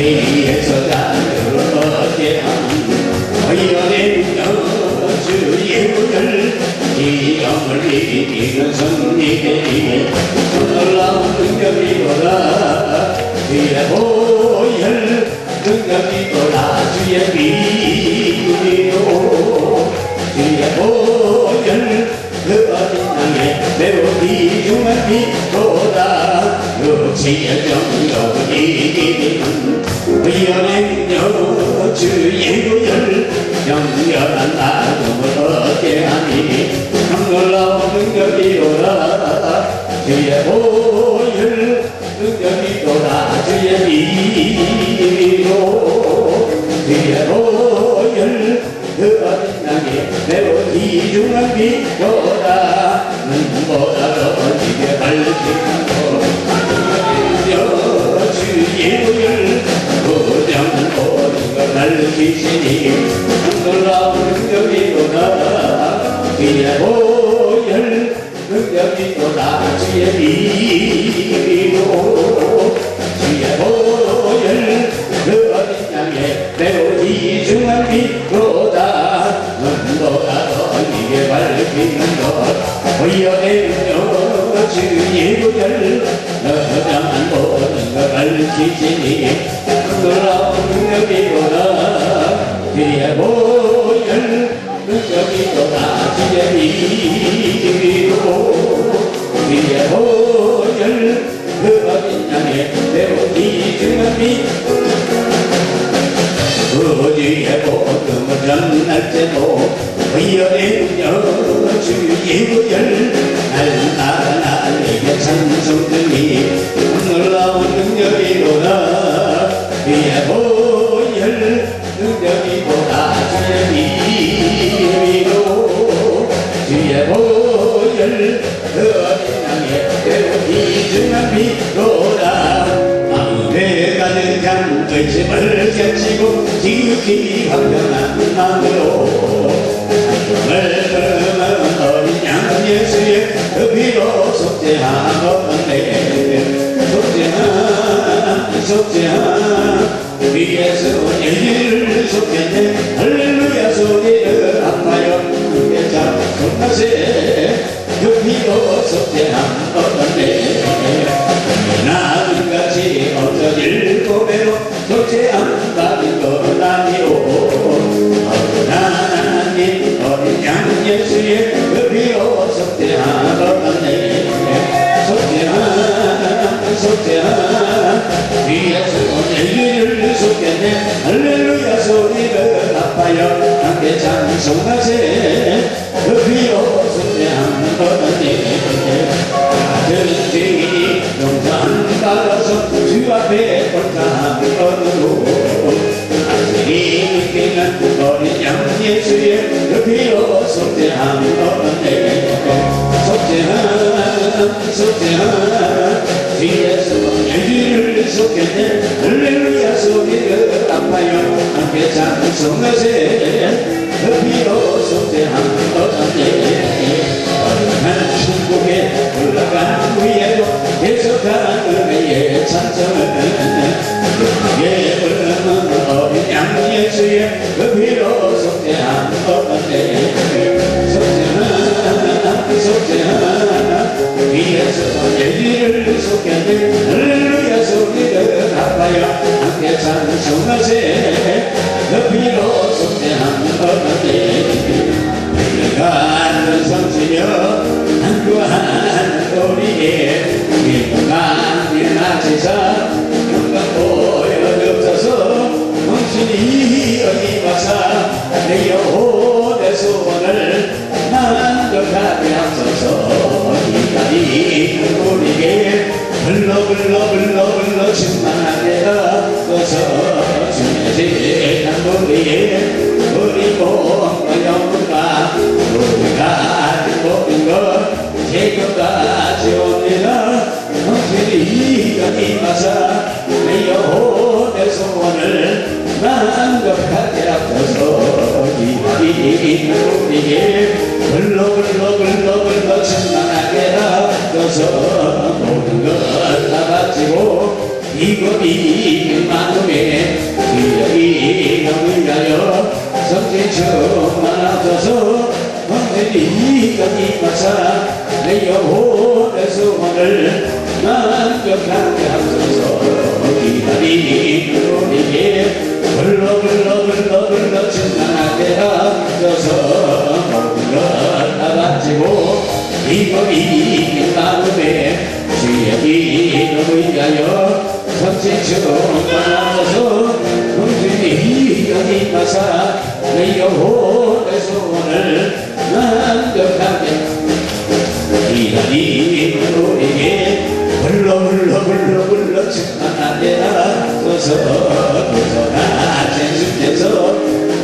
위에서 자유를 얻게 하는 의연의 여주의 무열 기염을 이기는 승리되리 놀라운 능력이로다 주의 보혈 능력이로다 주의 비밀로 주의 보혈 그 어린 양에 매우 귀중한 빛보다 육체의 정욕을 이기는 의연의 능력 주의 보혈 영원한 나름을 얻게 하니 놀라운 능력이로다 주의 보혈 능력이로다 주의 비밀로 주의 보혈 그 어린 양에 매우 귀중한 빛보다 눈보다 더 지게 밝히는 주의 보혈 부정한 모든 걸 밝히시니 놀라운 능력이로다 주의 보혈 능력이로다 주의 비밀로 주의 보혈 그 어린 양에 매우 귀중한 빛보다 눈보다 더 이게 밝히는 것 의연의 능력 주의 보혈 너장한 모든 걸 밝히시니 놀라운 능력이로다 주의 보혈 능력이로다 주의 비밀로 주의 보혈 그 어린 양에 매우 귀중한 빛 주의 복음을 전할 때도 의연의 능력 주의 보혈 날마다 찬송들이 놀라운 능력이로다 주의 보혈 능력이로다 주의 비밀로 주의 보혈 그 어린 양에 매우 귀중한 빛로다 마음에 가득 한 의심을 견지고 지극히 황당한 마음으로 산중을 걸으면 어린 양 예수의 그 피로 속죄하건대 속죄한 위에서 예기를 속했네 할렐루야 소리를 아파요 함께 잡손맛에 그 피로 속죄하건대 나는같이 없어질 고배로 속죄함 받은 것 아니오 하나님 어린 양 예수의 그 피로 속죄하건대 속죄한 위에서 예기를 속했네 할렐루야 소리를 아파요 함께 찬송하세 그 피로 속죄한 거네 아들 죄인이 용서함 받아서 주 앞에 옳다한 것으로 아들이 느끼는 어린 양 예수의 그 피로 속죄한 거네 속죄한 뒤에서 예기를 속했네 할렐루야 소리를 아파요 함께 찬송하세 그 피로 속죄한 거네 어른한 천국에 올라간 후에도 계속한 은혜의 찬송을 그의 부르는 어린 양 예수의 그 피로 속죄한 거네 속죄한 위에서 예기를 속였네 할렐루야 소리를 아파요 함께 찬송하세 그 피로 속죄한 거네 내가 성지며 한구한 우리의 기쁨한 일나지사 영광 보여주옵소서 당신이 여기 와서 내 영혼의 소원을 만족하게 하소서 이날이 우리에게 불러 충만하게 하소서 주의 제한 우리 몸과 영혼과 우리가 아는 모든 것 제거까지 옵니다 당신이 여기 와서 내 영혼의 소원을 만족하게 하소서 이날이 우리에게 불러 충만하게 하소서 모든 것 다 바치고 이곳이 마음에 여기 와서 내 영혼의 소원을 만족하게 하소서. 기다리는 우리에게 불러 충만하게 하소서. 모든 것 다 바치고 이거 이 마음에 주의 이름을 위하여 성신 충만하소서. 성신이 여기 와서 내 영혼의 소원을 만족하게 기다리는 우리에게 불러 충만하게 하소서. 도전하신 주께서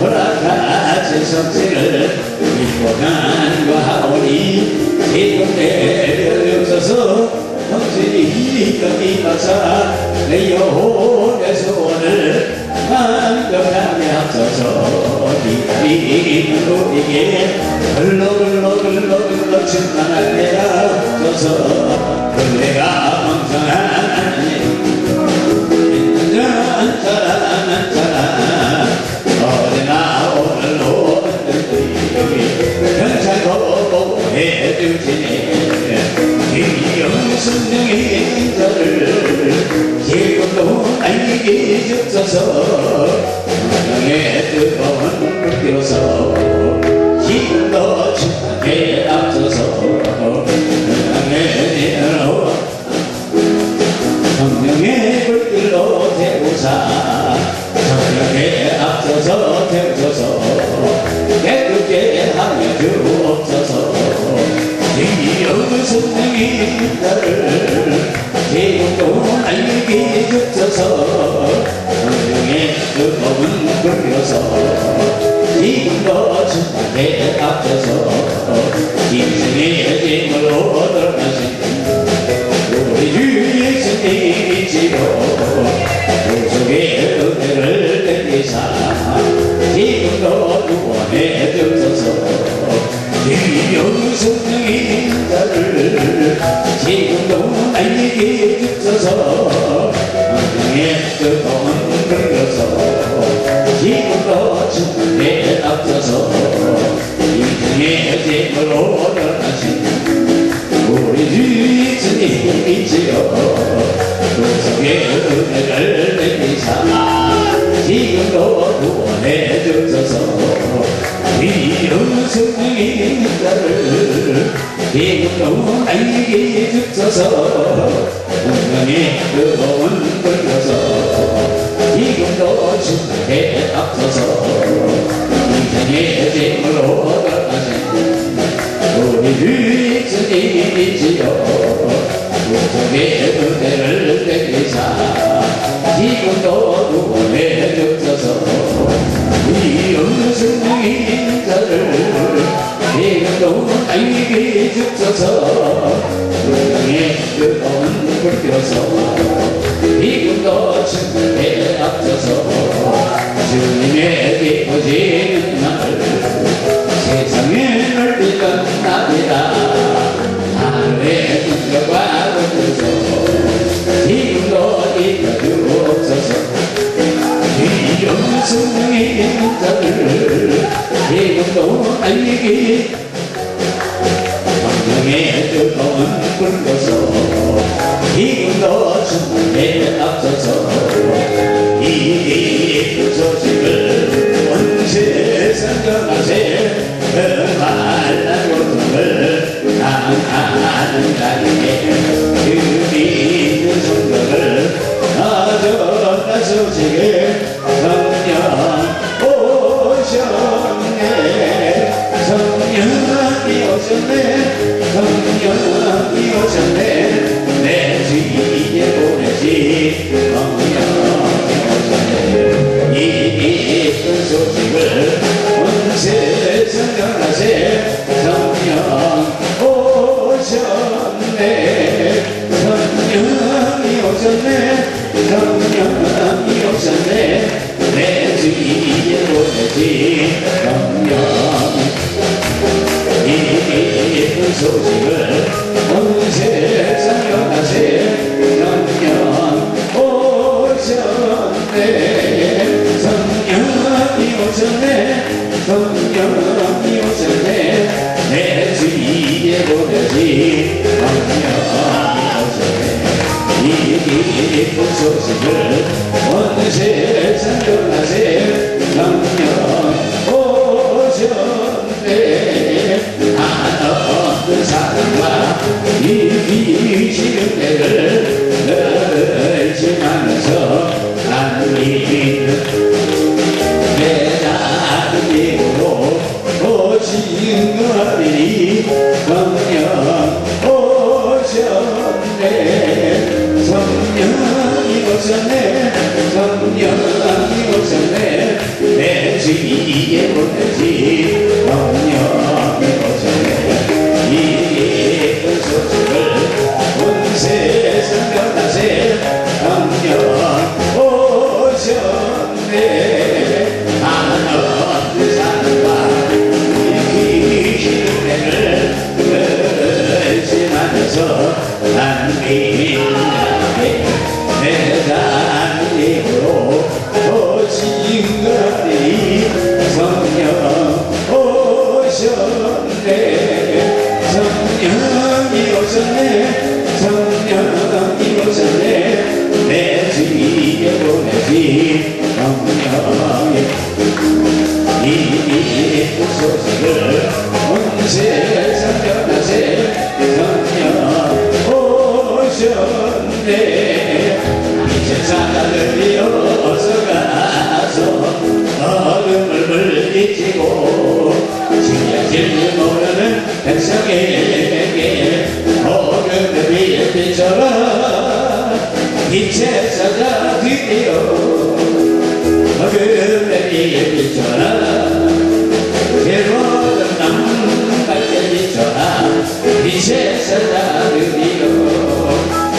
허락하신 성신을 믿고 간구하오니 지금 내려주소서. 성신이 여기 와서 내 영혼의 소원을 만족하게 하소서. 기다리는 우리에게 불러 충만하게 하소서. 내가 멍청한 사랑한 사랑 어디나 오늘로 괜찮고 해주시네. 이영순명의 인자를 지금도 나에게 주소서. 명의 뜨거운 불교서 지금도 충만하게 앞서서 성령의 불길로 태우사 성령에 앞서서 태우소서. 깨끗게 하여 주옵소서. 지금 성령의 나를 지금도 나에게 주소서. 성령의 뜨거운 불교서 지금도 충만하게 앞서서 인생의 짐으로 들어가신 우리 주 예수님이시여 구속의 은혜를 내리사 지금도 구원해 주소서. 주여 성령의 나를 지금도 나에게 주소서. 성령의 뜨거운 불교서 지금도 충만하게 앞서서 인생의 짐으로 떠나신 우리 주 예수님이시여 구속의 은혜를 내리사 지금도 구원해 주소서. 주여 성령의 나를 지금도 나에게 주소서. 성령의 뜨거운 불교서 지금도 충만하게 앞서서 인생의 짐으로 떠나신 우리 주 예수님이시여 구속의 은혜를 내리사 지금도 구원해 주소서. 우리 성령의 자를 지금도 나에게 주소서. 성령의 뜨거운 불교서 지금도 충만하게 앞서서 주님의 기쁘시는 날 세상에 넓이던 나비라 하늘의 꿈과 주소서. 지금도 이끌어주옵소서. 주여 성령의 자를 지금도 나에게 성령의 뜨거운 불교서 지금도 충만하게 앞서서 이 기쁜 소식을 온 세상 전하세. 그 말난 고통을 당하는 자에게 그 믿는 성도를 나전한 소식을 성령 오셨네. 성령이 오셨네. 성령이 오셨네. 내 주위에 보내신 성령이 오셨네. 이 기쁜 소식을 온 세상 전하세. 성령 오셨네. 성령이 오셨네. 성령이 오셨네. 온세 성령하세 성령 오셨네 한없는 사랑과 이기시는 내를 의심하면서 난 믿는 내 작은 힘으로 오징어들이 성령 오셨네 성령이 오셨네 성령이 오셨네 내 주위에 보내지 성령이 오셨네 이 예쁜 소식을 온 세상 전하세 성령 오셨네 한없는 사랑과 이기시는 내를 의심하면서 난 믿는데 내가 입으로 오징어들이 성령 오셨네 성령이 오셨네 성령이 오셨네 내 주위에 보내지 성령이 이 예쁜 소식을 온 세상 전하세 성령 오셨네 이제 사람들이 어서 가서 어둠을 물리치고 지켜질 모르는 백성에게 어둠의 빛처럼 빛에 찾아 드디어 어둠의 빛처럼 괴로운 남 밝게 비춰라 빛에 찾아 드디어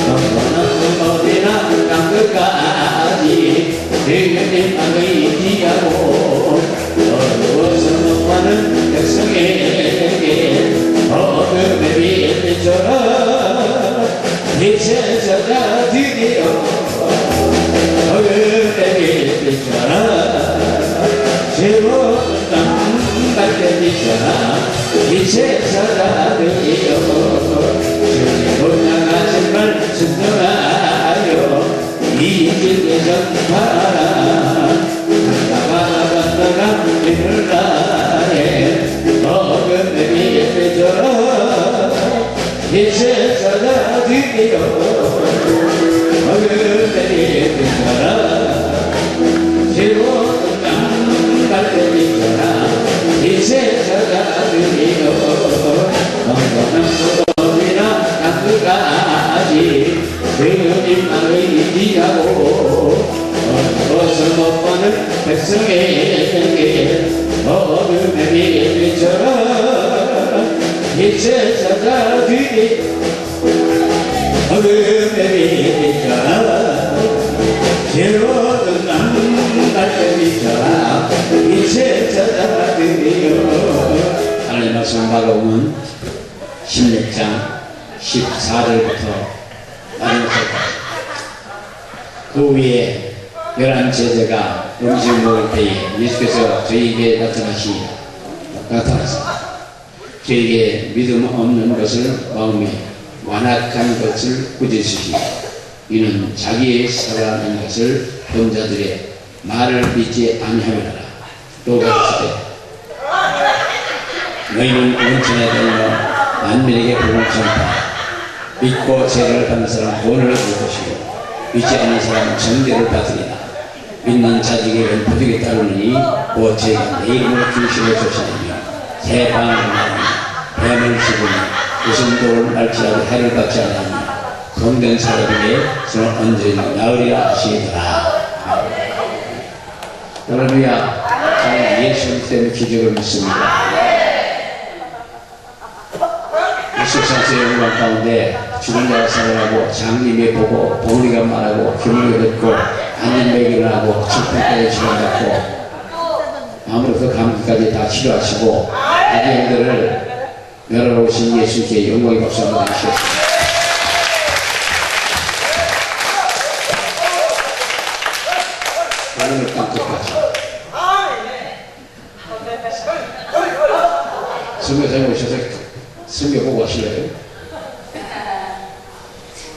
너는 어디나 땅끝까지 되게 땅을 이기하고 어두워서 높아는 백성에게 어둠의 빛처럼 빛에 찾아 드디어 어둠의 빛처럼 새로운 땅 밝게 비춰라 빛에 찾아 드디어 돌아가신 말 순종하여 이 길에 전파라 간다가 빛을 나해 어둠의 빛처럼 빛에 찾아 드디어 어둠의 빛처럼 새로운 땅 밝게 비춰라 빛에 찾아 드디어 엉뚱한 소리나 땅끝까지 주님만을 의지하고 어두워서 못 보는 백성에게 어둠의 빛처럼 빛에 찾아 드디어 어둠의 빛처럼 새로운 남 밝게 비춰라 빛에 찾아 드디어 하나님 말씀 마가복음 16장 14절부터 그 위에 11 제자가 음식을 먹을 때에 예수께서 저희에게 나타나서 저희에게 믿음 없는 것을 마음에 완악한 것을 꾸짖으시고 이는 자기의 살아나는 것을 본 자들의 말을 믿지 아니하느라 또 가르치되 너희는 원천에 달려 만민에게 복음을 전파 믿고 세례를 받는 사람 구원을 얻을 것이고 믿지 않는 사람은 정죄를 받으리라 믿는 자에게는 보복이 따르느니 곧 제가 내 이름으로 중심을 조사하며 새 방을 말하며 뱀을 씹으며 무슨 돌을 날지라도 해를 받지 않으며 성된 사람에게 저는 언제나 나으리라 하시더라. 할렐루야. 저는 예수 때문에 기적을 믿습니다. 14세의 영광 가운데 죽은 자가 살아나고 장님이 보고 봉우리가 말하고 기물이 듣고 안전매기를 하고 질풍까지 치료받고 아무로 그 감기까지 다 치료하시고 아기들을 멸하러 오신 예수께 영광의 박수 한번 주시겠습니다. 오늘 땅끝까지 선교사님 오셔서 선교 보고 하실래요?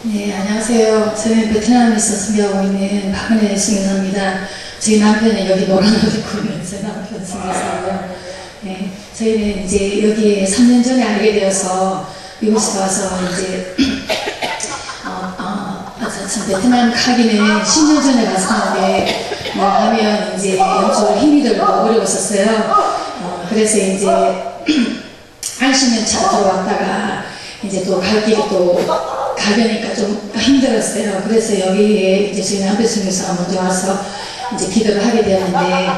네. 네, 안녕하세요. 저는 베트남에서 승려하고 있는 박은혜 승려입니다. 저희 남편은 여기 노란 옷 입고 있는 제 남편 승려고요. 네, 저희는 이제 여기에 3년 전에 알게 되어서 이곳에 와서 이제 참 베트남 가기는 10년 전에 갔었는데 뭐 하면 이제 영적으로 힘이 들고 어려웠었어요. 그래서 이제 안식년 차 들어왔다가 이제 또 갈 길이 또 가려니까 좀 힘들었어요. 그래서 여기에 이제 저희 남편 승려가 먼저 와서 이제 기도를 하게 되었는데,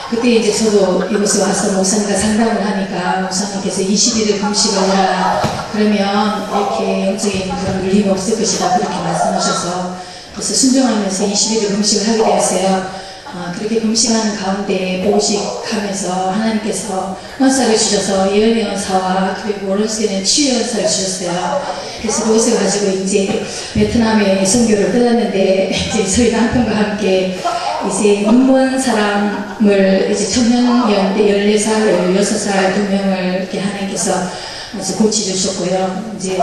그때 이제 저도 이곳에 와서 목사님과 상담을 하니까 목사님께서 21일 금식을 해라, 그러면 이렇게 영적인 그런 눌림이 없을 것이다, 그렇게 말씀하셔서 그래서 순종하면서 21일 금식을 하게 되었어요. 그렇게 금식하는 가운데 보식하면서 하나님께서 은사를 주셔서 예언의 은사와 그리고 오른쪽에는 치유의 은사를 주셨어요. 그래서 그것을 가지고 이제 베트남에 선교를 떠났는데, 이제 저희 남편과 함께 이제 눈먼 사람을 이제 청년이었는데 14살, 16살 2명을 이렇게 하나님께서 고치주셨고요. 이제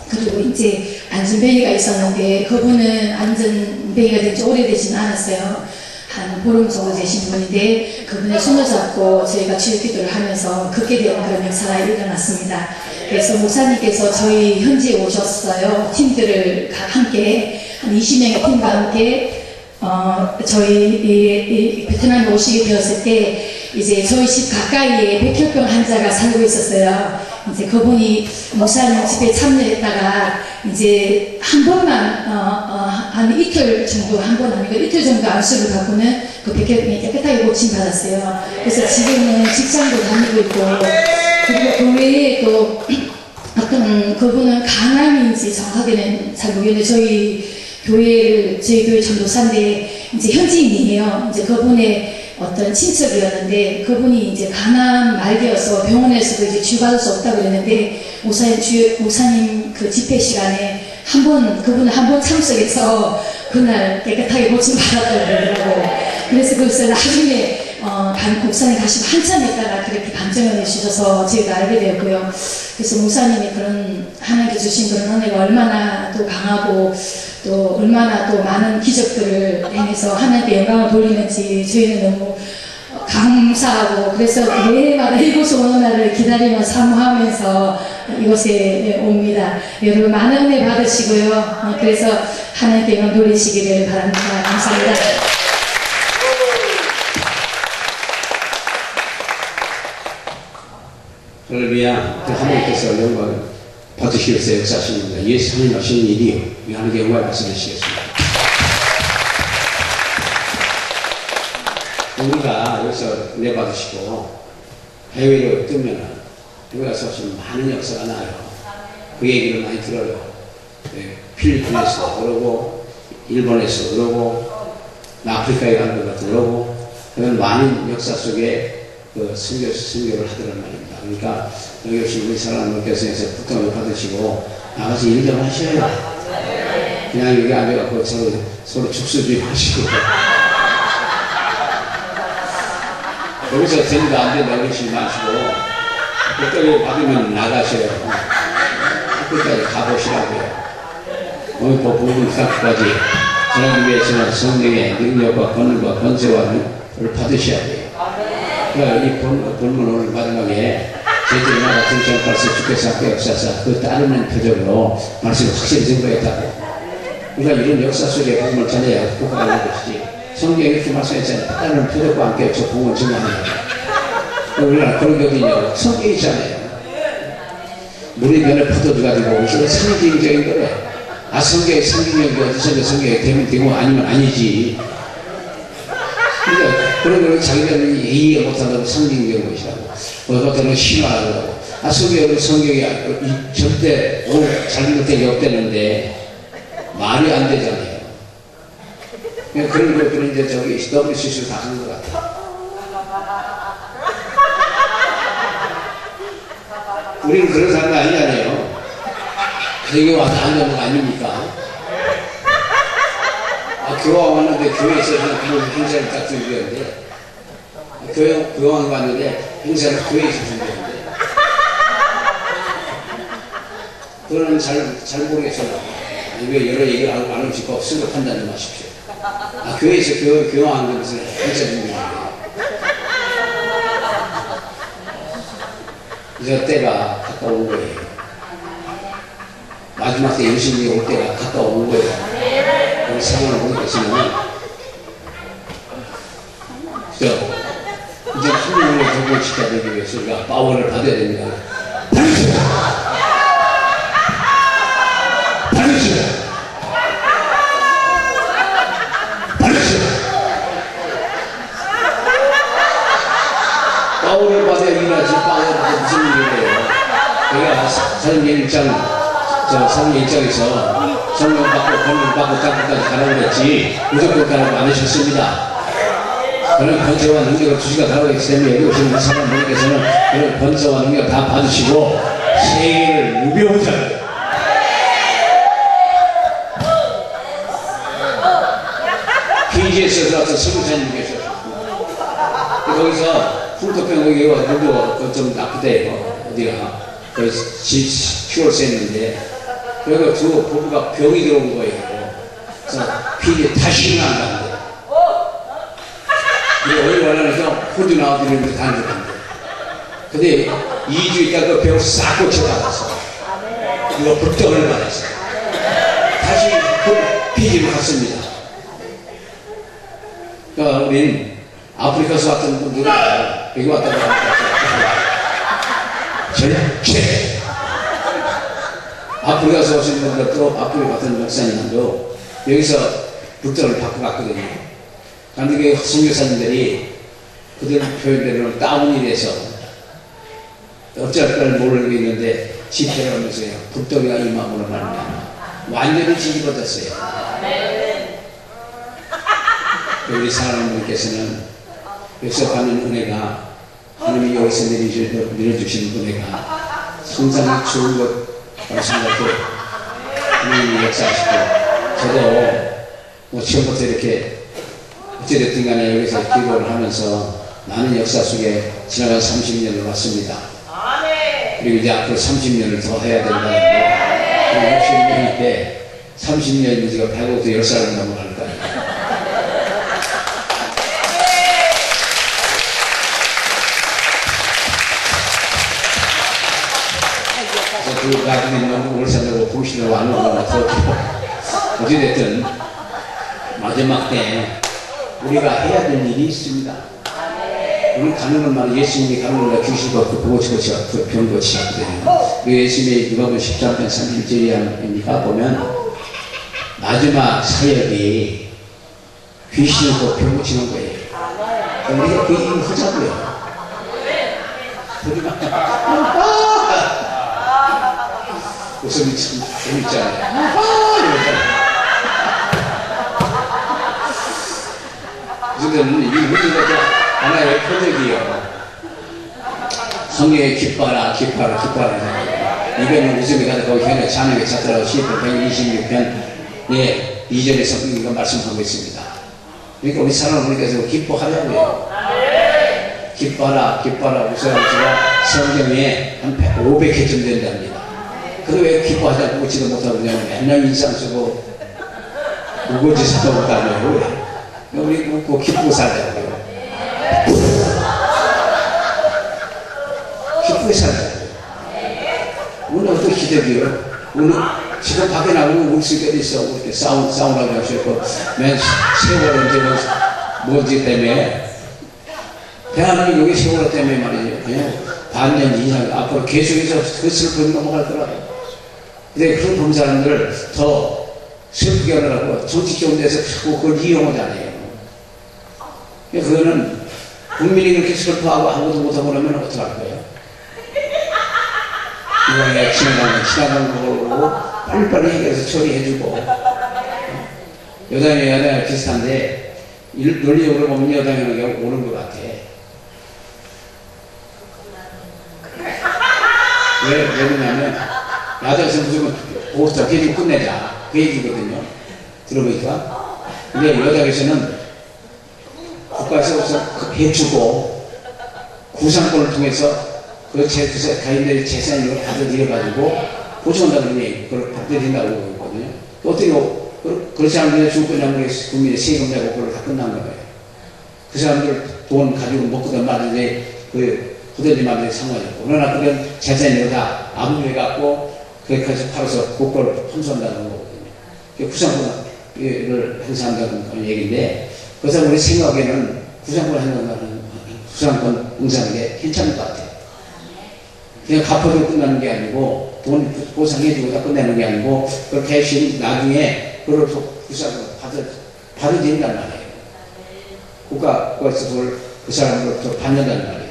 그리고 이제 안전뱅이가 있었는데 그분은 안전뱅이가 된 지 오래되지는 않았어요. 한 보름 정도 되신 분인데 그분의 손을 잡고 저희가 주일 기도를 하면서 걷게 되는 그런 역사가 일어났습니다. 그래서 목사님께서 저희 현지에 오셨어요. 팀들을 함께 한 20명의 팀과 함께 저희 베트남에 오시게 되었을 때 이제 저희 집 가까이에 백혈병 환자가 살고 있었어요. 이제 그분이 목사님 집에 참여했다가 이제 한 번만 한 이틀 정도, 한 번 아니고 이틀 정도 안수를 받고는 그 백혈병이 깨끗하게 고침받았어요. 그래서 지금은 직장도 다니고 있고, 그리고 그 외에 또 어떤 그분은 강남인지 정확하게는 잘 모르겠는데 저희 교회 전도사인데 이제 현지인이에요. 이제 그분의 어떤 친척이었는데 그분이 이제 간암 말기여서 병원에서도 이제 치유받을 수 없다고 그랬는데 목사님 그 집회 시간에 그분은 한 번 참석해서 그날 깨끗하게 고침받았다고 그러더라고요. 그래서 그것을 나중에 목사님 가시고 한참 있다가 그렇게 반증을 해주셔서 저희가 알게 되었고요. 그래서 목사님이 그런 하나님께 주신 그런 은혜가 얼마나 또 강하고 또 얼마나 또 많은 기적들을 행해서 하나님께 영광을 돌리는지 저희는 너무 감사하고, 그래서 매일마다 이곳에 오는 날을 기다리며 사모하면서 이곳에 옵니다. 여러분 많은 은혜 받으시고요. 그래서 하나님께 영광 돌리시기를 바랍니다. 감사합니다. 할렐루야. 하나님께서 영광을 받으시겠어요. 역사하십니다. 예수 하나님 하시는 일이요, 하나님께 영광을 받으시겠습니다. 우리가 여기서 은혜 받으시고 해외로 뜨면 여기 가서 많은 역사가 나요. 그 얘기를 많이 들어요. 필리핀에서 그러고 일본에서 그러고 아프리카에 가는 것 그러고, 그런 많은 역사 속에 그 선교를 하더란 말입니다. 그러니까 여기 오신 우리 사랑하는 교수님께서 부탁을 받으시고 나가서 일 좀 하셔요. 그냥 여기 앉아갖고 서로 죽수주의 하시고 여기서 된다 안 된다 그러시지 마시고 그때를 받으면 나가셔요. 그때까지 가보시라고요. 오늘 그 부분 까지 저녁 위해서는 성령의 능력과 권능과 권세와를 받으셔야 돼요. 그러니까 이 본문 오늘 마지막에 제주의 나라 등장발서 주께서 함께 역사사 그 따르는 표적으로 말씀을 확실히 증거했다고. 그러니까 이런 역사 속에 복음을 전해야 국가가 있는 것이지, 성경에 이렇게 말씀했잖아요. 따르는 표적과 함께 저 복음을 증거하는 거예요. 우리나라 그런 게 어디냐고, 성경이 있잖아요. 물의 변을 퍼져가지고 이게 상징적인 거래. 성경의 상징적인 게 어디서 성경에 되고 아니면 아니지. 그러니까 그런 걸 자기들은 이해 못한다고 상징적인 것이라고, 어떤 신화라고. 성경이 절대 잘못된 게 없대는데 말이 안 되잖아요. 그런 것들은 이제 저기 WCC로 다 하는 것 같아요. 우리는 그런 사람이 아니잖아요. 여기 와서 앉는 거 아닙니까? 교황 왔는데 교회에서 그냥 행사를 딱 준비했는데, 교황 왔는데 행사를 교회에서 준비했는데, 그거는 잘 모르겠어요. 이거 여러 얘기를 안 하시고 스스로 판단 좀 하십시오. 교회에서 교화한 것을 해주는 거예요. 이제 때가 가까운 거예요. 마지막 때 예수님이 올 때가 가까운 거예요. 우리 사전을 보니까 지금 이제 하나님을 경고시켜드리기 위해서 우리가 파워를 받아야 됩니다. 파워를 받아야 일하지. 파워를 받아 무슨 일이에요? 우리가 사도행전 1장 사도행전 1장에서 성령 받고 권능 받고 땅끝까지 가라고 그랬지 무조건 가라고 안 하셨습니다. 그런 권세와 능력을 주시가 가라고 했기 때문에 여기 오신 사람들께서는 그런 권세와 능력을 다 받으시고 세계를 누벼보자. PG에서 들어와서 스무사님 계셨고 거기서 흉터병 거기가 누구 좀 아프대요. 어디가 그 10월세 했는데 여기가 두 부부가 병이 들어온 거예요. 그래서 PG 다시는 안 간대. 오늘 원하면서 호주 나와드리는 다 앉아간대. 근데 2주 있다가 그 병을 싹 고쳐받았어. 이거 불떡을 받았어. 다시 PG로 갔습니다. 그러니까 우린 아프리카에서 왔던 분들은 여기 왔다가 전체 아프리카에서 오신 분들도 아프리카 같은 목사님도 여기서 불떡을 받고 갔거든요. 그런데 그 선교사님들이 그들 표현대로 다운이 돼서 어쩔 걸 모르고 있는데 집회를 하면서요. 불떡이가 임함으로 말미암아 완전히 뒤집어졌어요. 우리 사랑하는 여기서 받는 은혜가 하나님이 여기서 내려주시는 은혜가 성장이 좋은 것으로 생각해 하나님이 역사하시고 저도 처음부터 이렇게 어찌됐든 간에 여기서 기도를 하면서 많은 역사 속에 지나간 30년을 왔습니다. 그리고 이제 앞으로 30년을 더 해야 된다는 거 60년인데 30년이면 제가 100억도 10살을 넘어갈 거예요. 그 나중에 있는 울산으로 공신으로 안 오고 어찌됐든 마지막 때 우리가 해야 될 일이 있습니다. 우리 가는 것만 예수님이 가는 것만 주시고 그 보고 그 병 고치셨거든요. 그 예수님의 누가복음 13편 31절입니까 보면 마지막 사역이 귀신을 또 병 고치는 거예요. 우리가 그 일을 하자고요. 웃음이 참 재밌잖아요. 요즘에는 이 모든 것도 하나의 표적이에요. 성령에 기뻐하라, 기뻐하라, 기뻐하라. 이거는 웃음이 가득하고 현에 찬양에 찾더라고 10편 126편 2절에서 이거 말씀하고 있습니다. 그러니까 우리 사랑하는 기뻐하려고요. 기뻐하라, 기뻐하라, 웃어라, 성경에 한 500회쯤 된답니다. 그래 왜 기뻐하지 않고 웃지도 못하고 그냥 맨날 인상 쓰고 우거지 사도 못하냐고 우리 웃고 기쁘고 살자고요. 기쁘게 살자고요. 오늘 어떤 기적이요? 오늘 지금 밖에 나가면 울 수 있게 있어. 이렇게 싸우라고 하시고 맨 세월 언제 뭔지 때문에 대한민국 여기 세월 때문에 말이죠. 반년 이상 앞으로 계속해서 그 슬픔이 넘어갈 거라고. 근데 그런 본 사람들을 더 슬프게 하려고 정치 좋은 데서 자꾸 그걸 이용하잖아요. 그거는 국민이 그렇게 슬퍼하고 아무도 못하고 그러면 어떡할 거예요? 이왕에 지나간 거 보고 빨리빨리 해서 처리해주고 여당이 비슷한데 논리적으로 보면 여당이 오는 것 같아. 왜 그러냐면 야당에서 무조건 오스타 계획 끝내자 그 얘기거든요. 들어보니까. 근데 여당에서는 국가에서 해주고 구상권을 통해서 그 가인들의 재산을 받아들여가지고 보충한다는 얘기 그걸 받아들인다고 그러거든요. 어떻게 그렇지 않으면 주권자는 우리 국민의 세금 내고 그걸 다 끝난 거예요. 그 사람들 돈 가지고 먹고든 말든지 그 후대지 말든지 상관이 없고, 그러나 그런 재산이 다 압류해갖고 그렇게까지 팔아서 그걸 환수한다는 거거든요. 구상권을 행사한다는 얘기인데, 그래서 우리 생각에는 구상권 행사하는 게 괜찮을 것 같아요. 그냥 갚아도 끝나는 게 아니고, 돈 보상해주고 다 끝내는 게 아니고, 그걸 대신 나중에 그걸 구상권 받아야 된단 말이에요. 국가에서 그걸 그 사람으로부터 받는단 말이에요.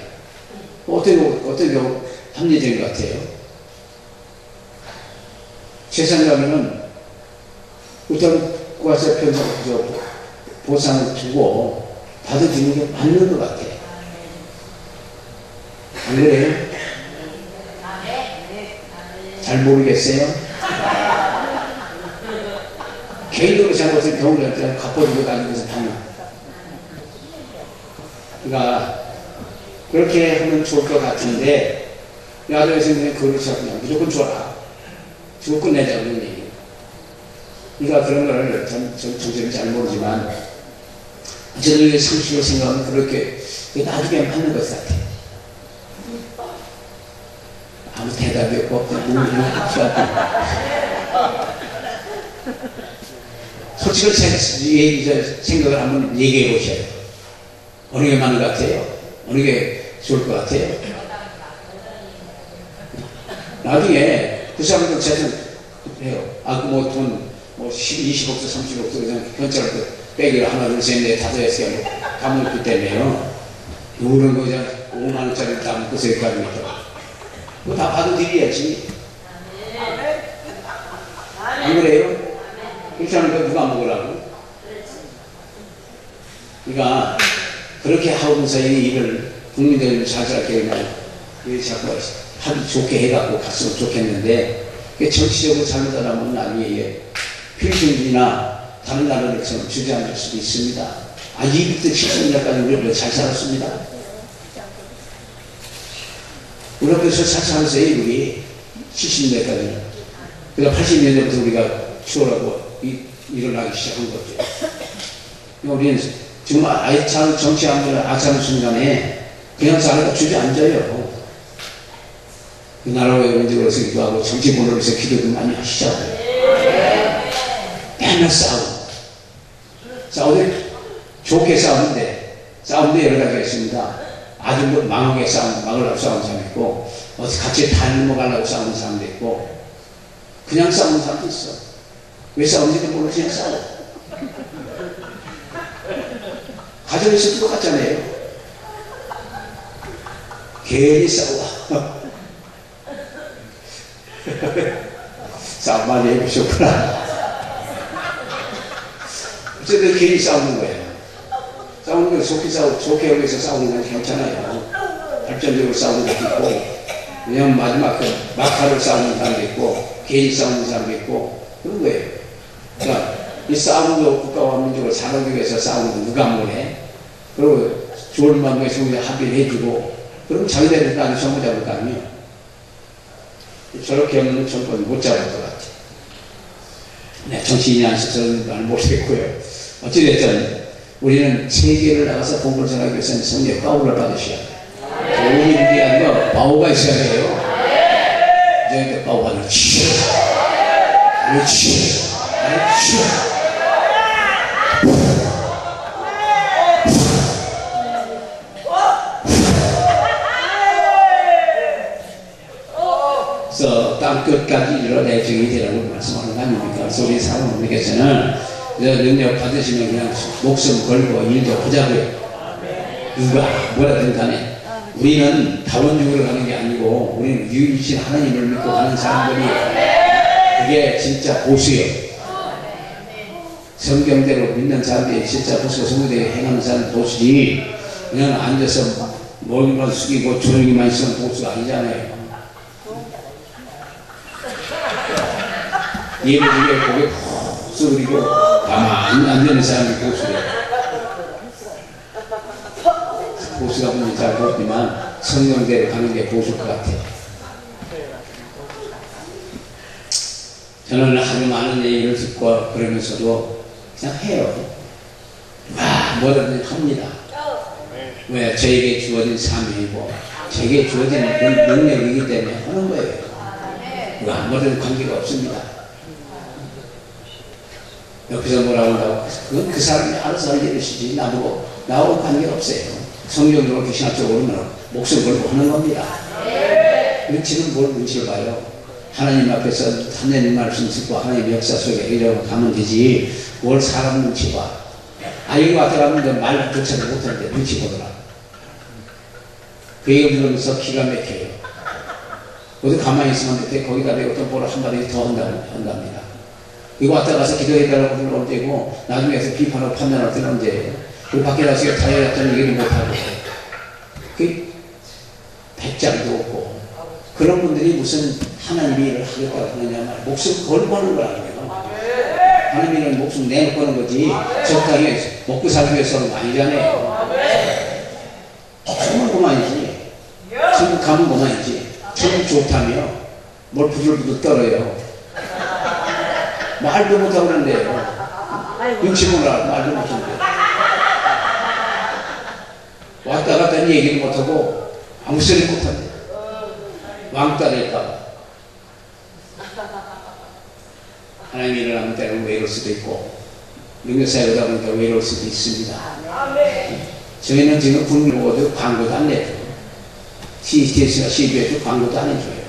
어떻게 합리적인 것 같아요? 재산이라면은 어떤 국가에서 보상을 주고 받아주는 게 맞는 것 같아요. 안 그래요? 잘 모르겠어요? 개인적으로 잘못해서 경우를 갚아주고 다니면서 다녀. 그러니까 그렇게 하면 좋을 것 같은데, 야도의 선생님은 그걸 그냥 무조건 줘라. 주고 끝내자, 그런 얘기. 그러니까 그런 걸 정책을 잘 모르지만, 저들의 상식으로 생각하면 그렇게 나중에 맞는 것 같아요. 아무 대답이 없고, 솔직히 생각을 한번 얘기해 보셔요. 어느 게 맞는 것 같아요? 어느 게 좋을 것 같아요? 나중에 그 사람들 재산 해요. 돈 20억도 30억도 그냥 현찰을 빼기를 하나 둘 셋 넷 다섯 여섯 개 담았기 때문에요. 이런 거 그냥 5만원짜리 담고 쓸 거 아닙니까? 그거 다 받아들여야지. 안 그래요? 그렇지 않으면 누가 먹으라고? 그러니까 그렇게 하면서 이를 국민들을 잘 살게 그냥 자꾸 하기 좋게 해갖고 갔으면 좋겠는데, 정치적으로 잘못하면 나중에 필리핀이나 다른 나라들처럼 주저앉을 수도 있습니다. 이집트 70년까지 우리가 잘 살았습니다. 유럽에서 잘 살았어요, 우리 70년까지는. 그러니까 80년대부터 우리가 추월하고 일어나기 시작한 거죠. 우리는 정말 아예 정치하는 악하는 순간에 그냥 살아가 주저앉아요. 그 나라의 원적으로 서기도 하고 정치 본으로서 기도도 많이 하시잖아요. 맨날 싸우고 좋게 싸우는데 여러 가지가 있습니다. 아주 망하게 막으려고 싸우는 사람이 있고, 같이 닮아가려고 싸우는 사람도 있고, 그냥 싸우는 사람도 있어. 왜 싸우는지도 모르고 그냥 싸워. 가정에서 똑같잖아요. 괜히 싸워. 싸움 많이 해보셨구나. 어쨌든 괜히 싸우는 거예요. 싸우는 거 좋게 하기 위해서 싸우는 건 괜찮아요. 발전적으로 싸우는 것도 있고, 그냥 마지막 막타로 싸우는 사람도 있고, 괜히 싸우는 사람도 있고, 그런 거예요. 그러니까 이 싸움도 국가와 민족을 살아가기 위해서 싸우는 건 누가 뭐해? 그리고 좋은 마음에 합의를 해주고, 그럼 자기들이 나중에 정부 잡을 거 아니에요. 저렇게 하면 정권 못 잡을 것 같아요. 네, 정치인이 안 써서는 말 모르겠고요. 어찌됐든 우리는 세계를 나가서 복음을 전하기 위해서는 성령의 파워를 받으셔야 돼요. 도움이 있는 게 아니라 파워가 있어야 돼요. 이제 파워가 그렇지. 그래서 땅 끝까지 이뤄내 정이 되라고 말씀하는 거 아닙니까? 그래서 우리 사모님께서는 능력 받으시면 그냥 목숨 걸고 일도 하자고요. 누가 뭐라든 간에 우리는 다원주의로 가는 게 아니고 우리는 유일신 하나님을 믿고 가는 사람들이 그게 진짜 보수예요. 성경대로 믿는 사람들이 진짜 보수가 성경대로 행하는 사람은 보수지, 그냥 앉아서 머리만 숙이고 조용히만 있으면 보수가 아니잖아요. 예배 중에 고개 푹 쏘그리고 가만히 앉는 사람이 보수예요. 보수가 뭔지 잘 모르지만 성경대로 가는 게 보수일 것 같아요. 저는 하도 많은 얘기를 듣고 그러면서도 그냥 해요. 와, 뭐든지 합니다. 왜? 저에게 주어진 사명이고 저에게 주어진 능력이기 때문에 하는 거예요. 그거 아무런 관계가 없습니다. 옆에서 뭐라고 한다고 그건 그 사람이 알아서 할 일이시지 나하고 관계가 없어요. 성경적으로 귀신학적으로 목숨 걸고 하는 겁니다. 눈치는 뭘 눈치를 봐요. 하나님 앞에서 하나님 말씀 듣고 하나님의 역사 속에 이러고 가면 되지 뭘 사람 눈치 봐. 이거 왔다 가면 말조차도 못하는데 눈치 보더라. 그 얘기 들으면서 기가 막혀요. 어디 가만히 있으면 안 돼. 거기다 내가 또 뭐라 한마디 더 한답니다. 이거 왔다 가서 기도해달라고 하면 언제고 나중에 서 비판하고 판단할 때는 언제예요. 그 밖에 나서 다이어트는 얘기를 못하고 그 백장도 없고 그런 분들이 무슨 하나님의 일을 하겠다고 하느냐 목숨 걸고 하는 거라고요. 하나님은 목숨 내놓고 하는 거지 적당히 먹고 살기 위해서는 아니잖아요. 천국 그만이지. 천국 가면 그만이지. 천국 좋다며 뭘 부들부들 떨어요. 말도 못하고 그러는데요. 눈치 보느라 말도 못하는데 왔다 갔다 얘기를 못하고 아무 소리 못한대. 왕따 될까봐. 하나님이 일어나면 때는 외로울 수도 있고 능력사에 오다 보니까 외로울 수도 있습니다. 저희는 지금 국민보도 광고도 안 내줘요. CTS나 CB에도 광고도 안 해줘요.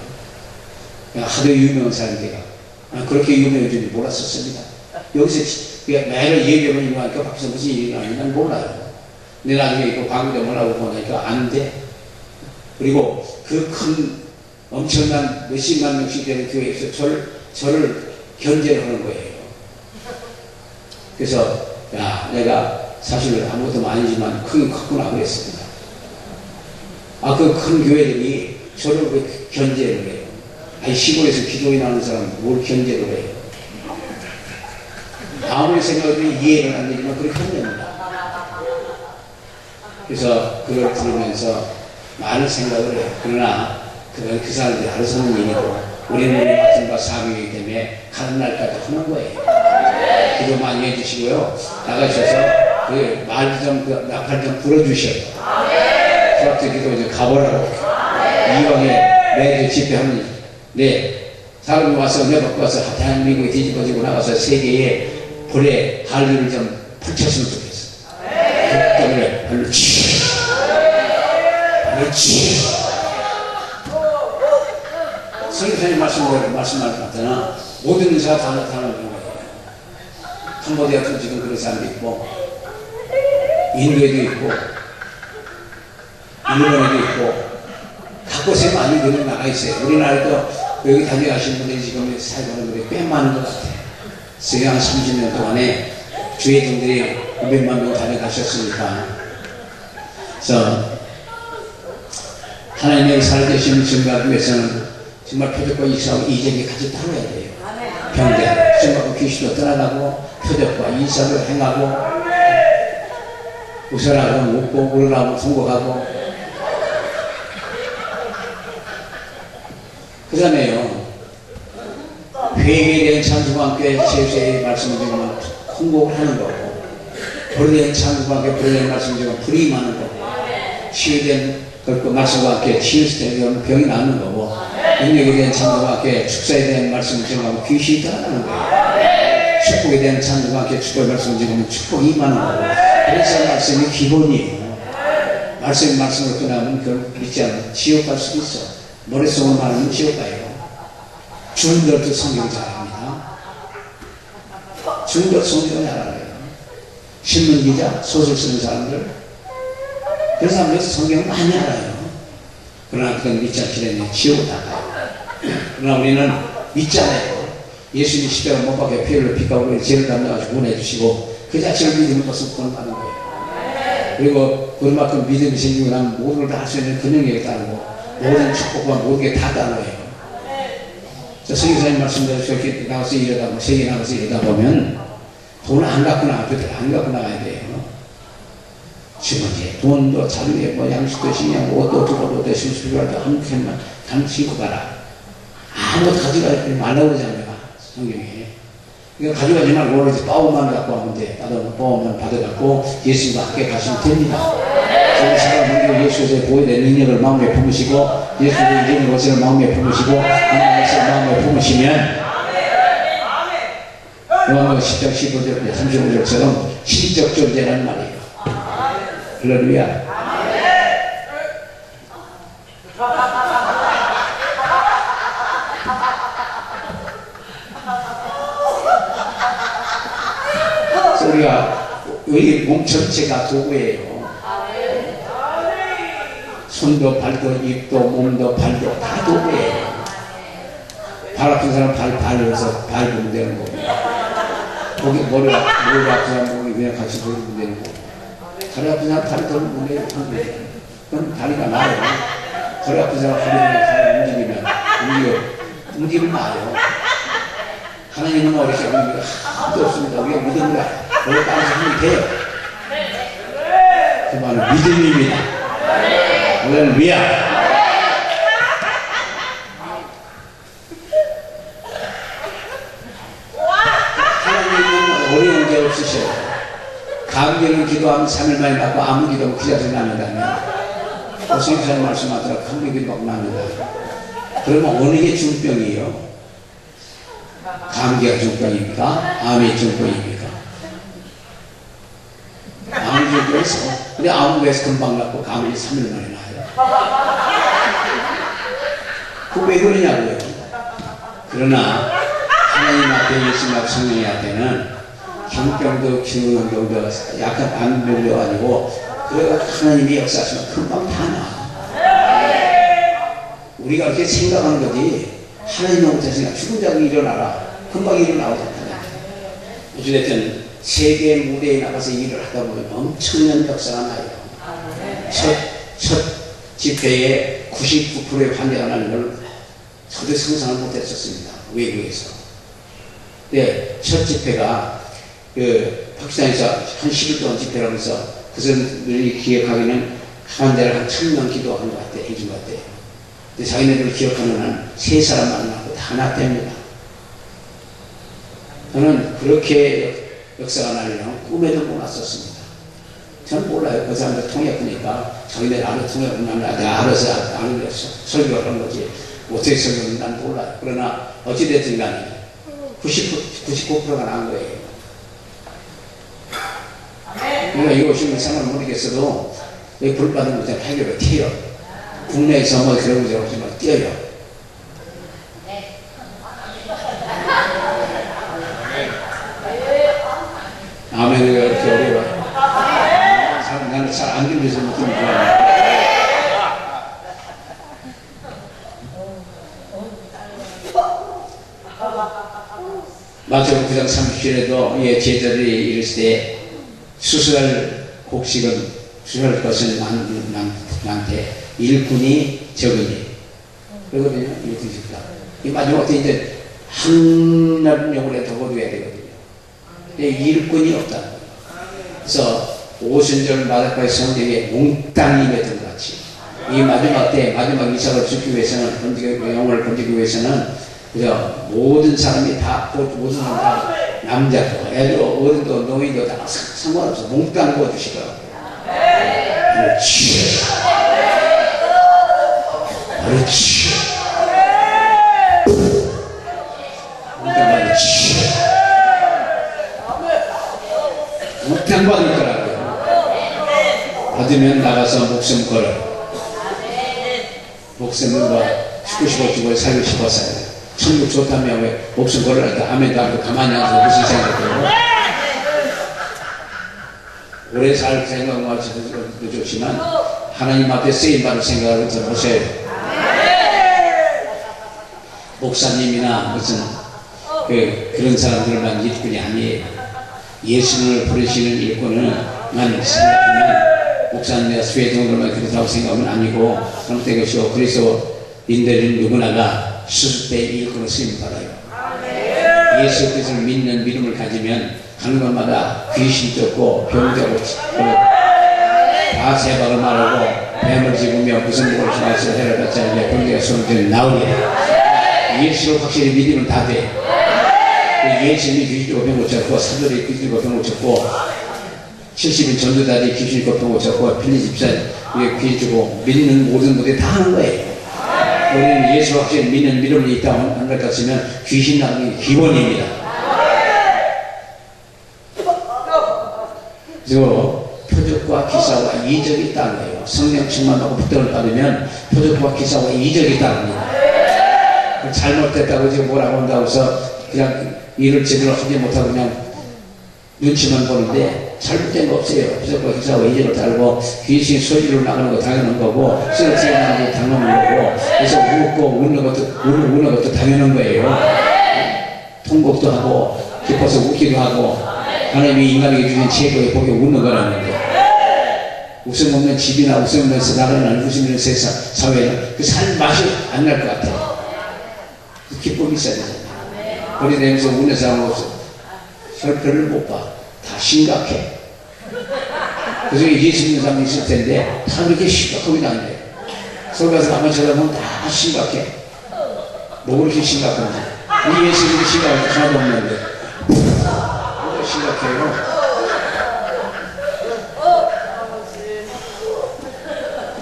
하도 유명한 사람들이가 그렇게 유명해진지 몰랐었습니다. 여기서 매를 얘기하면 이거하니까 밖에서 무슨 일이 나는지 난 몰라요. 근데 나중에 이거 광고 좀 하려고 보니까 안 돼. 그리고 그 큰 엄청난 몇십만 명씩 되는 교회에서 저를 견제를 하는 거예요. 그래서 내가 사실 아무것도 아니지만 크긴 컸구나 그랬습니다. 그 큰 교회들이 저를 왜 견제를 해요? 시골에서 기도에 나오는 사람은 뭘 견제를 해요? 아무리 생각해도 이해는 안 되지만 그렇게 한답니다. 그래서 그걸 들으면서 많은 생각을 해요. 그러나 그 사람들이 알아서 하는 일이고 우리는 우리 맡은 사명이기 때문에 가는 날까지 하는 거예요. 기도 많이 해주시고요. 나가셔서 그 말 좀 나팔 좀 불어주셔요. 수학적 기도 좀 가보라고. 이왕에 매주 집회하는 사람이 와서 내가 와서 대한민국에 뒤집어지고 나가서 세계에 볼에 한류를 좀 펼쳤으면 좋겠어. 그 때문에 그렇지. 성경의 말씀할 것 같잖아. 모든 의사가 다 나타나는 경우예요. 캄보디아도 지금 그런 사람도 있고, 인도에도 있고, 일본에도 있고, 각 곳에 많이 그런 나가 있어요. 우리나라도 여기 다녀가신 분들이 지금 살고 있는 분들이 꽤 많은 것 같아요. 지금 한 30년 동안에 주회장들이 500만 명 다녀가셨으니까. 그래서 하나님의 살아계신 증거하기 위해서는 정말 표적과 이사하고 이적이 같이 따라야 돼요. 병자, 정말 귀신도 떠나가고 표적과 이사를 행하고 웃으라고 웃고 울으라고 통곡하고 그 다음에요 회개에 대한 찬송과 함께 제수의 말씀을 드리면 통곡을 하는 거고 불에 대한 찬송과 함께 불에 대한 말씀을 드리면 불이 많은 거고 치유에 대한 그 말씀과 함께 치유에 대한 병이 나는 거고 능력에 대한 찬송과 함께 축사에 대한 말씀을 전하면 귀신이 떠나는 거예요. 축복에 대한 찬송과 함께 축복의 말씀을 전하면 축복이 임하는 거고 그래서 말씀이 기본이에요. 말씀을 끊으면 그걸 믿지 않으면 지옥 갈 수도 있어. 머릿속으로 말하면 지옥 가요. 중들도 성경 잘 압니다. 중들 성경 잘 알아요. 신문기자, 소설 쓰는 사람들 그런 사람들 성경을 많이 알아요. 그러나 그건 믿지 않기 때문에 지옥을 다 가요. 그러나 우리는 믿잖아요. 예수님 십자가 못 박혀 피를 피가고 죄를 담당하시고 구원해 주시고 그 자체를 믿는 것은 구원받는 거예요. 그리고 그만큼 믿음이 생기고 나면 모든 걸 다 할 수 있는 그 능력이 따르고 모든 축복과 모든 게 다 따라요. 성경사님 말씀대로 저렇게 나가서 일하다 세계 나가서 일하다 보면 돈을 안 갖고 안 갖고 나가야 돼요. 주머니에 돈도 자료에 뭐 양식도 신경 옷도 두고도 신수를 한 캔만 당 신고 가라. 아무것도 가져가지 말라고 하잖아요. 성경에. 이거 가져가지 말고 오로지 pau만 갖고 하면 돼. pau만 받아갖고 예수님과 함께 가시면 됩니다. 저희 사람은 예수의 보혈의 능력을 마음에 품으시고 예수의 이름의 것을 마음에 품으시고 하나님의 것을 마음에 품으시면 요한복음 10장 15절 35절처럼 신적 존재라는 말이에요. 할렐루야. 우리 몸 전체가 도구예요. 손도 발도 입도 몸도 발도 다 도구예요. 발 아픈 사람 발 발려서 밟으면 되는 거고, 거기 머리 아픈 사람 목이 그냥 같이 돌리면 되는 거고, 다리 아픈 사람 다리 돌리면 되는 거고, 그럼 다리가 나아요. 허리 아픈 사람 허리가 움직이면 나아요. 하나님은 어떻게 하는 게 하나도 없습니다. 우리가 믿음을 원래 따라서 하면 돼요. 그 말은 믿음입니다. 할렐루야. 하나님은 어려운 게 없으셔요. 감기는 기도하면 3일 만에 낫고 아무 기도하면 그 자리에 납니다면 선생님 말씀하더라. 감기 기도하고 납니다. 그러면 어느 게 중병이에요? 감기가 중병입니까? 암이 중병입니까? 암이 중병에서 근데 암에서 금방 낫고 감기 3일 만에 나요. 그거 왜 그러냐고요? 그러나 하나님 앞에 예수님 앞에 성령님 앞에는 경병도 기운병도 약간 암병도 아니고 그래가 하나님이 역사하시면 금방 다 나. 우리가 이렇게 생각하는 거지 하나님이 못하시니까 죽은 자가 일어나라. 금방 일어나오잖아요. 어찌됐든 세계 무대에 나가서 일을 하다 보면 엄청난 역사가 나요. 첫 집회에 99%의 환자가 나는 걸 저도 상상을 못했었습니다. 외국에서. 네, 첫 집회가 파키스탄에서 한 10일 동안 집회를 하면서 그 사람들이 기억하기는 환자를 한 1000명 기도한 것 같아, 해준 것 같아요. 근데 자기네들 기억하는 한 3사람 만나고 다 낫답니다. 저는 그렇게 역사가 나려면 꿈에도 못 왔었습니다. 저는 몰라요. 그 사람들 통역하니까 자기네들 알아 통역하면 내가 알아서 설교를 한 거지. 어떻게 설교하는지 난 몰라요. 그러나 어찌됐든 간에 99%가 난 거예요. 그러니까 이거 상관을 모르겠어도 불 받은 것처럼 해결을 튀어. 국내에서 뭐 그런 거 없지만 뛰어요. 아멘이 왜 이렇게 어려워요? 나는 잘 안 들려서 느낌이 좋아요. 마태복음 9장 30절에도 제자들이 이랬을 때 수술할 곡식은 수술할 것은 많대 일꾼이 적으니 그러거든요. 일꾼이 적다. 이 마지막 때 이제 한나름용으로 더 거둬야 되거든요. 근데 일꾼이 없다. 그래서 오순절 마다가의 성경에 몽땅이 맺은 것 같이 이 마지막 때 마지막 이삭을 죽기 위해서는 영혼을 건지기 위해서는 그죠? 모든 사람이 다 모든 사람 다 남자도 애도 어른도 노인도 다 상관없어 몽땅 부어주시더라고요. 그렇지. 그렇지. 몽땅 받을 거라고요. 받으면 나가서 목숨 걸어. 목숨은 뭐 죽고 싶어 죽어 살고 싶어 살아요. 천국 좋다며 왜 목숨 걸으니까 아멘도 하고 가만히 앉아서 무슨 생각해요? 오래 살 생각은 하셔도 좋지만 하나님 앞에 쓰임받을 생각을 들어보세요. 목사님이나 무슨 그런 사람들만 일꾼이 아니에요. 예수를 부르시는 일꾼을만 생각하면 목사님이나 수혜종들만 그렇다고 생각은 아니고 잘못된 것이고 그리스도인들은 누구나가 수술 때 일꾼을 쓰임받아요. 예수 그리스도를 믿는 믿음을 가지면 가는 곳마다 귀신 쫓고 병자고 다 세박을 말하고 뱀을 집으며 무슨 일을 지나서 해를 받지 않으며 병자가 손을 나오게 예수를 확실히 믿으면 다 돼. 예수님이 귀신 고병 고쳤고, 사도들이 귀신 고병 고쳤고, 70인 전도자들이 귀신 고병 고쳤고, 빌리 집사 귀신 주고, 믿는 모든 분들이 다 하는 거예요. 우리는 예수 확실히 믿는 믿음이 있다고 한 것 같으면 귀신 나가는 게 기본입니다. 그래서 표적과 기사와 이적이 있다는 거예요. 성령 충만하고 붙들을 받으면 표적과 기사와 이적이 있답니다. 잘못됐다고 지금 뭐라고 한다고 해서 그냥 일을 제대로 하지 못하고 그냥 눈치만 보는데 잘못된 거 없어요. 표적과 기사와 이적을 달고 귀신 소리로 나가는 거 당연한 거고 쓰러지게 나가는 거 당연한 거고 그래서 웃고 우는 것도 당연한 거예요. 통곡도 하고 기뻐서 웃기도 하고 하나님이 인간에게 주신 최고의 복이 웃는 거라는 거. 웃음 없는 집이나 웃음 없는 나가는 웃음 없는 세상 사회는 그 삶 맛이 안 날 것 같아요. 그 기쁨이 있어야 되잖아요. 우리 내면서 웃는 사람 없어. 별을 못 봐. 다 심각해. 그중에 예수 믿는 사람이 있을 텐데 다 그렇게 심각하게 다녀요. 서울 가서 가만 쳐다보면 다 심각해. 뭐 그렇게 심각한지. 우리 예수 믿는 심각한 게 하나도 없는데 뭐가 심각해요?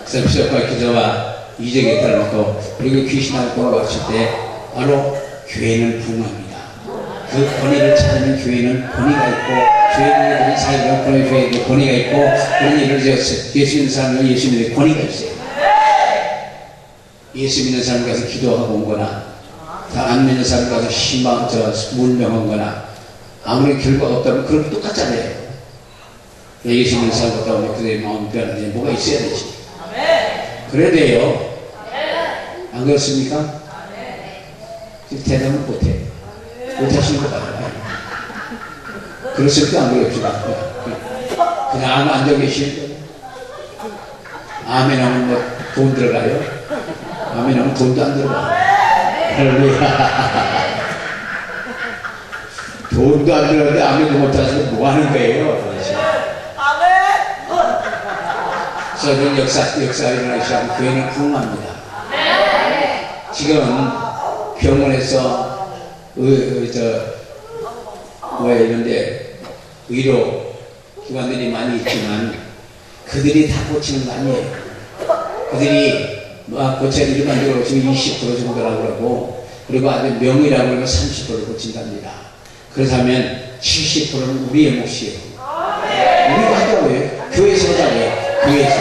그래서 표적과 기사와 이적에 따라놓고 그리고 귀신하고 공부하실 때 바로 교회는 부흥합니다. 그 권위를 찾으면 교회는 권위가 있고 교회는 사회가 교회에도 권위가 있고 그런 일을 예수 믿는 사람은 예수 믿는 권위가 있어요. 예수 믿는 사람 가서 기도하고 온 거나 다 안 믿는 사람 가서 문명한 거나 아무리 결과가 없다면 그런 게 똑같잖아요. 예수 믿는 사람 같다 보면 그들의 마음이 변하는데 뭐가 있어야 되지. 그래야 돼요. 안 그렇습니까? 대답을 못해. 못하시는 거 봐요. 그랬을 때 안 그럽시다. 그냥 앉아 계시는 거예요. 아멘 하면 뭐 돈 들어가요? 아멘 하면 돈도 안 들어가요. 할렐루야. 돈도 안 들어가는데 아멘도 못하시면 뭐 하는 거예요? 그래서 그런 역사가 일어나기 시작하면 교회는 부흥합니다. 지금 병원에서 이런데 의료 기관들이 많이 있지만 그들이 다 고치는 거 아니에요. 그들이 고쳐야 일반적으로 지금 20% 정도라고 그러고 그리고 아주 명의라고 하면 30%를 고친답니다. 그렇다면 70%는 우리의 몫이에요. 우리가 하자고요. 교회에서 하자고요. 교회에서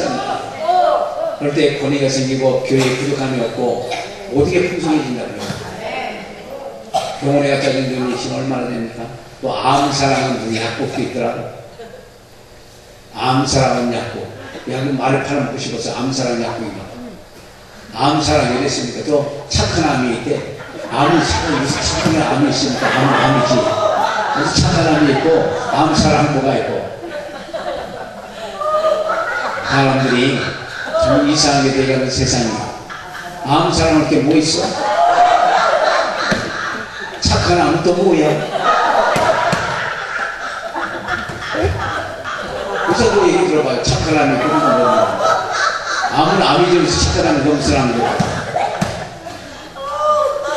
합니다. 그럴 때 권위가 생기고 교회에 부족함이 없고 어떻게 풍성해진다고요? 병원에 갖다 준 돈이 지금 얼마나 됩니까? 또 암사랑은 약국도 있더라고. 암사랑은 약국. 약은 말을 팔아먹고 싶어서 암사랑 약국입니다. 암사랑이 됐습니까? 또 착한 암이 있대. 착한 암이 있으니까 암이지. 착한 암이 있고 암사랑 뭐가 있고. 사람들이 참 이상하게 되어가는 세상이야. 암사랑 할 게 뭐 있어? 착한 암은 또 뭐야? 의사도 얘기 들어봐요. 착한 암이 그런 거 뭐냐? 암은 암이 들어서 착한 암이 너무 쓰라는 거야.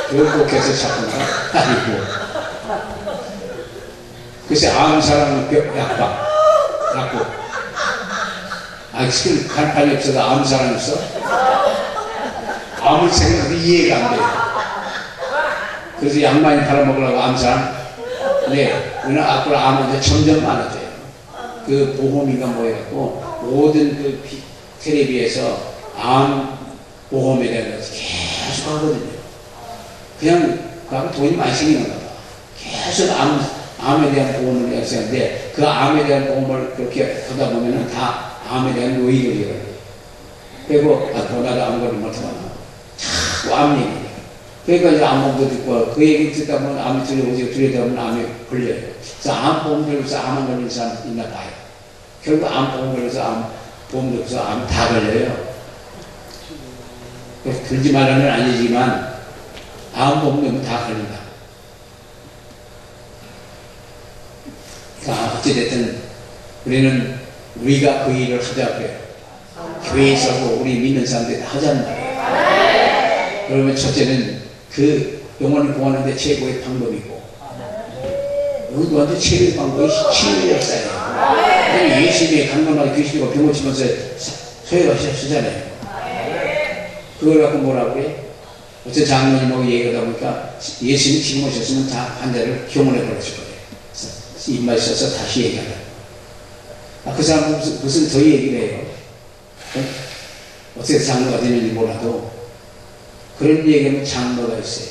결국해서 착한 거? 아니고. 글쎄 암사랑은 약국. 지금 간판이 없어도 아무 사람 있어? 아무 생각도 이해가 안 돼요. 그래서 약 많이 팔아먹으려고 암사람? 네, 오늘 앞으로 암은 점점 많아져요. 그 보험인가 뭐 해갖고 모든 그 텔레비에서 암 보험에 대한 것을 계속 하거든요. 그냥 돈이 많이 생기는가 봐. 계속 암에 대한 보험을 하는데 그 암에 대한 보험을 그렇게 하다 보면은 다 암에 대한 의의를 이어요. 그리고 나도 암 걸리면 어떡하나. 자꾸 암 얘기해요. 그러니까 이제 암보험도 듣고 그 얘기 듣다 보면 암이 들려다 보면 암이 걸려요. 그래서 암보험 들고서 암 안 걸리는 사람 있나 봐요. 결국 암보험 걸려서 암보험 들고서 암 다 걸려요. 그래서 들지 말라는 건 아니지만 암보험 들면 다 걸린다. 그러니까 어찌됐든 우리가 그 일을 하자고요. 교회에서 우리 믿는 사람들이 하자는 말이에요. 그러면 첫째는 그 영혼을 구하는 데 최고의 방법이고, 누구한테 최고의 방법이 치유의 역사예요. 예수님이 강건하게 귀신이고 병 고치면서 소외하시잖아요. 그걸 갖고 뭐라고 해? 어째 장로님하고 얘기하다 보니까 예수님이 지금 오셨으면 다 환자를 병원에 보내실 거예요. 입맛 있어서 다시 얘기하라. 그 사람은 무슨 더 얘기를 해요. 어떻게 장로가 되는지 몰라도 그런 얘기하면 장로가 있어요.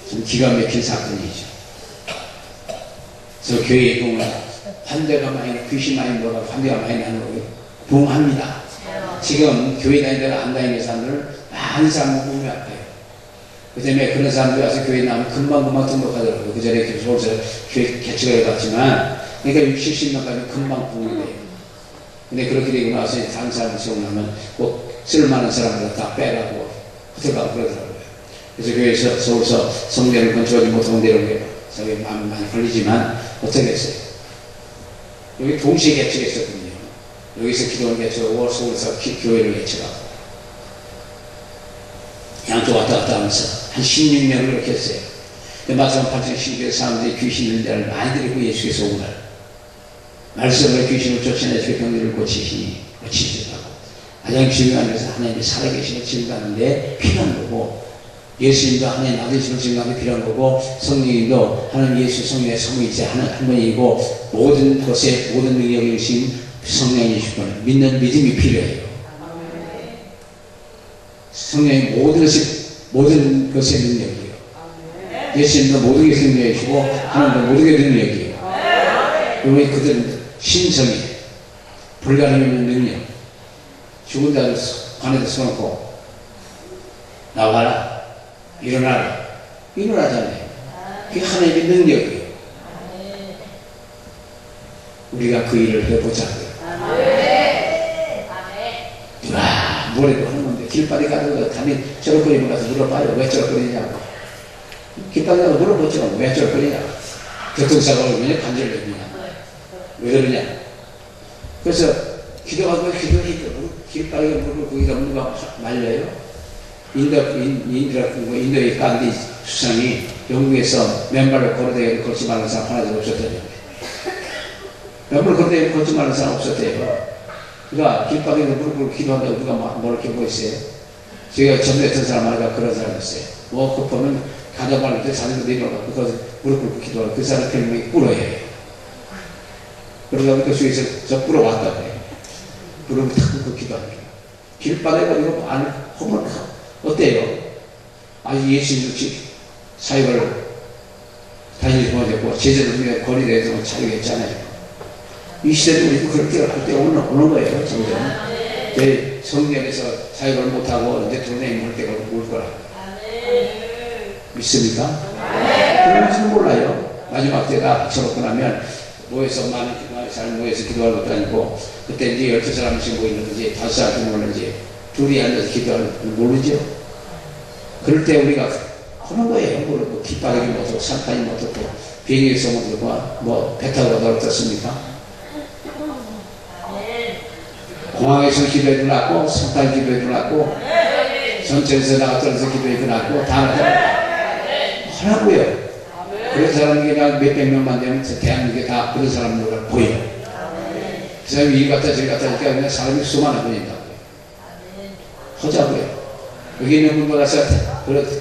좀 기가 막힌 사건이죠. 저 교회에 보면 환자가 많이, 귀신 많이 들어가고 환자가 많이 나는 거예요. 부흥합니다. 지금 교회 다니다가 안 다니는 사람들 많은 사람은 몸이 아파요. 그 다음에 그런 사람들이 와서 교회에 나오면 금방 등록하더라고요. 그 전에 서울서 교회 개척을 해봤지만, 그러니까 60, 70년까지 금방 부흥이 돼요. 근데 그렇게 되고 나서 다른 사람을 세우려면 꼭 쓸만한 사람들 다 빼라고 호텔가고 그러더라고요. 그래서 교회에서 서울서 성전을 건축하지 못하고 내려온 게 저게 마음이 많이 걸리지만 어떻게 했어요? 여기 동시에 개척했었거든요. 여기서 기도원 개척하고 서울서 교회를 개척하고 양쪽 왔다 갔다 하면서 한 16년을 그렇게 했어요. 마지막 8천 신교회 사람들이 귀신 들린 자를 많이 데리고 예수께서 오늘 말씀으로 귀신을 쫓아내시고 병들을 고치시더라고. 가장 중요한 것은 하나님이 살아계심을 증거하는데 필요한 거고, 예수님도 하나님 아들이심을 증거하는 게 필요한 거고, 성령님도 하나님 예수 성령의 성이지 한 분이고, 모든 것에 모든 능력이 주신 성령이시고 믿는 믿음이 필요해요. 성령이 모든 것의 능력이에요. 예수님도 모든 것의 능력이시고 하나님도 모든 것의 능력이에요. 그러면 그들은 신성이에요. 불가능한 능력. 죽은 자를 관에다 써놓고 나와라, 일어나라, 일어나잖아요. 그게 하나님의 능력이에요. 우리가 그 일을 해보자고요. 뭐라도 하는 건데, 길바리 가다가 담이 쩌럭거리면 가서 물어봐요. 왜 쩌럭거리냐고. 길바리 가서 물어보죠. 왜 쩌럭거리냐고. 교통사고가 오면 관절염이냐. 왜 그러냐. 그래서 기도하고 기도해도 길바리가 물고 거기다 누가 말려요. 인도의 간디 수상이 영국에서 맨발로 걸어다니고 걷지 말는 사람 하나도 없었대요. 맨발로 걸어다니고 걷지 말는 사람 없었대요. 그러니까 길바닥에 무릎 꿇고 기도한다고 누가 뭘 이렇게 보이세요? 제가 전도했던 사람 하나가 그런 사람이었어요. 그 보면 가자마자 때 자전거 내려가고 거기서 무릎 꿇고 기도하고 그 사람 별명이 꿇어예요. 그러다 보니까 수에서 저 꿇어왔다고 해요. 무릎을 탁 꿇고 기도하니까. 길바닥에 가지고 안을 허물 어때요? 아주 예수님 사역을 다니지 못했고 제자들 거리대에서 차리겠잖아요. 이 시대도 우리도 그렇게 할 때 오는 거예요, 성전. 저희 성전에서 사역을 못하고 이제 돌아다니면 올 때가 올 거라. 믿습니까? 그러면서 몰라요. 마지막 때가 저렇고 나면 모여서 많은 사람 모여서 기도할 것도 아니고, 그때 이제 12사람씩 모이는지 5사람씩 모이는지 둘이 앉아서 기도하는 걸 모르죠. 그럴 때 우리가 하는 거예요. 뭐 깃바닥이 못하고 산탄이 못하고 비행기에서 못하고 뭐 배 타고 가다 어떻습니까? 공항에서 기도해도 낫고, 성탄 기도해도 낫고, 전철에서 나가 떨어져서 기도해도 낫고, 다 하라고요. 그런 사람이 그냥 몇백 명만 되면 대한민국에 다 그런 사람들 보여요. 그 사람이 이 갔다 저기 갔다 하니까 그냥 사람이 수많아 보인다고요. 하자고요. 여기 있는 분들 가서,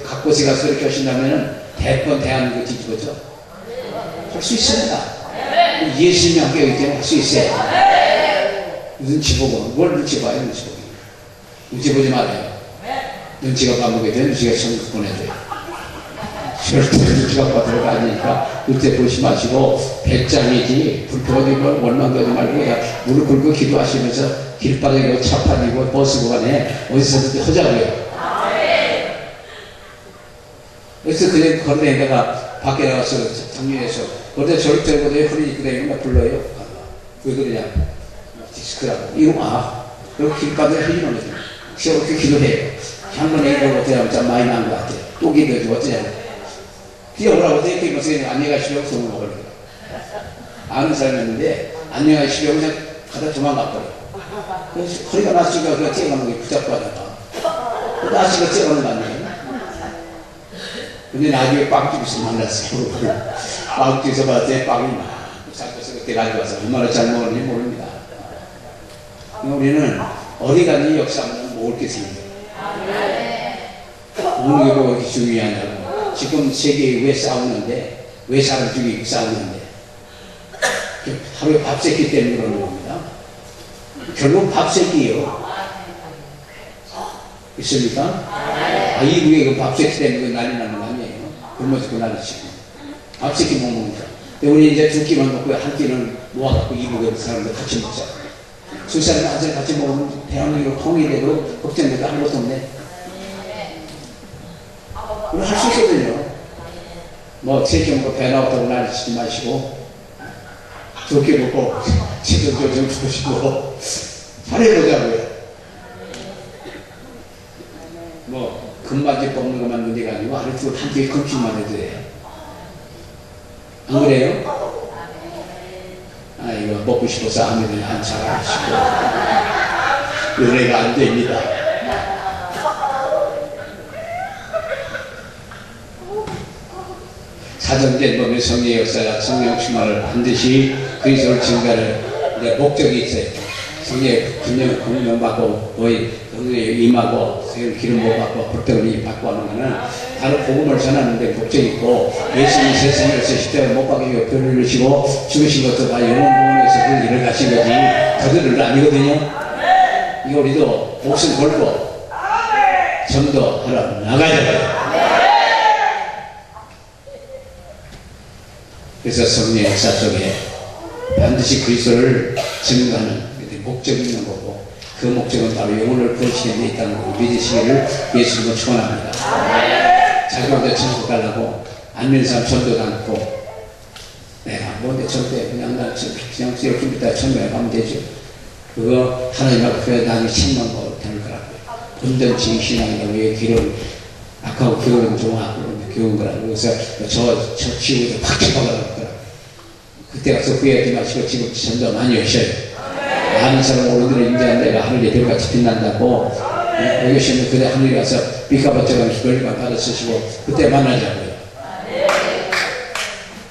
각곳에 가서 이렇게 하신다면 대권 대한민국 뒤집어져. 할 수 있습니다. 예수님이 함께 하기 때문에 할 수 있어요. 눈치 보고, 뭘 눈치 봐요, 눈치 보기. 눈치 보지 말아요. 눈치가 감옥에 돼, 눈치가 천국 보내줘요. 절대 눈치가 받으러 가니까, 그때 보시 마시고, 배짱이지, 불평하고, 원망하지 말고, 그냥 무릎 꿇고 기도하시면서, 길바닥이고, 차판이고, 버스 구간에, 어디서든지 하자고요. 그래서 그냥 걸어다니다가, 밖에 나가서, 정리해서, 그런데 저렇게 들고 허리 입고 다니면 불러요. 왜 그러냐. 디스크라고. 이거 그리고 길바닥에 흘리는 거죠. 저렇게 기도해요. 향문에 이걸 어떻게 하면 참 많이 난 것 같아요. 또 기도해도 어떠냐. 기도하라고 어떻게 해서 안녕하시려고 손을 먹으려고. 아는 사람이었는데, 안녕하시려고 그냥 가다 도망가버려. 그래서 허리가 났으니까 그냥 뛰어가는 게 붙잡고 하다가. 나시가 째가는 거 아니에요? 근데 나중에 빵집에서 만났어요. 빵집에서 봤더니 빵이 막 잡혀서 그때 가져와서 얼마나 잘 먹었는지 모릅니다. 우리는 어디 가든지 역사하면 먹을 게 생겨요. 먹는 게 뭐 그렇게 중요하냐고. 지금 세계에 왜 싸우는데, 왜 사람 죽이고 싸우는데, 하루에 밥 새끼 때문에 그러는 겁니다. 결국 밥 새끼요. 있습니까? 아, 이북에 그 밥 새끼 때문에 난리 나는 거 아니에요? 굶어 죽고 난리 치고. 밥 새끼 못 먹으니까. 근데 우리 이제 두 끼만 먹고 한 끼는 모아갖고 이북에 사람들 같이 먹자. 두 사람이 한잔 같이 먹으면 대한민국 통일돼도 걱정돼도 아무것도 없네. 우리 할 수 있거든요. 뭐, 세끼 먹고 배 나왔다고 난리 치지 마시고, 두 끼 먹고, 지도 좀 주시고, 잘해보자고요. 뭐, 금바지 뽑는 것만 문제가 아니고, 하루 한 끼 금식만 해도 돼요. 안 그래요? 아, 이거 먹고 싶어서 하면 한참 하시고, 은혜가 안 됩니다. 사전된 법의 성령의 역사가 성령 충만을 반드시 그리스도를 증가를 목적이 있어요. 성령의 공명받고 성령의 임하고 기름 부어받고 불떡을 받고 하는 것은 바로 복음을 전하는 데 목적이 있고 예수님이 세상에서 십자가에 못 박히고 뼈를 흘리시고 죽으신 것도 다 영원 복음에서 그 일을 하신 거지 그들은 아니거든요. 이거 우리도 목숨 걸고 전도하러 나가야 돼요. 그래서 성령의 역사 속에 반드시 그리스도를 증거하는 목적이 있는 거고 그 목적은 바로 영혼을 구원시키는 데 있다는 걸 믿으시기를 예수님은 축원합니다. 자기 혼자 천국 가려고 안 믿는 사람 전도도 않고 내가 뭔데 전도해 그냥 나 그냥 좀 이따 천국에 가면 되죠. 그거 하나님 앞에 나중에 책만 먹어도 되는 거라고요. 본전치 신앙이라고 왜 기름 악하고 기울은 종하고 교훈 거라고. 그래서 저 지구도 확 집어가라고 거라고. 그때 가서 후회하지 마시고 지금 전도 많이 하셔요. 많은 사람 오늘들은 인자한 내가 하늘에 별같이 빛난다고 여기 오시면 그대 하늘에 가서 빛가봤자가 별만 받아 쓰시고 그때 만나자고요.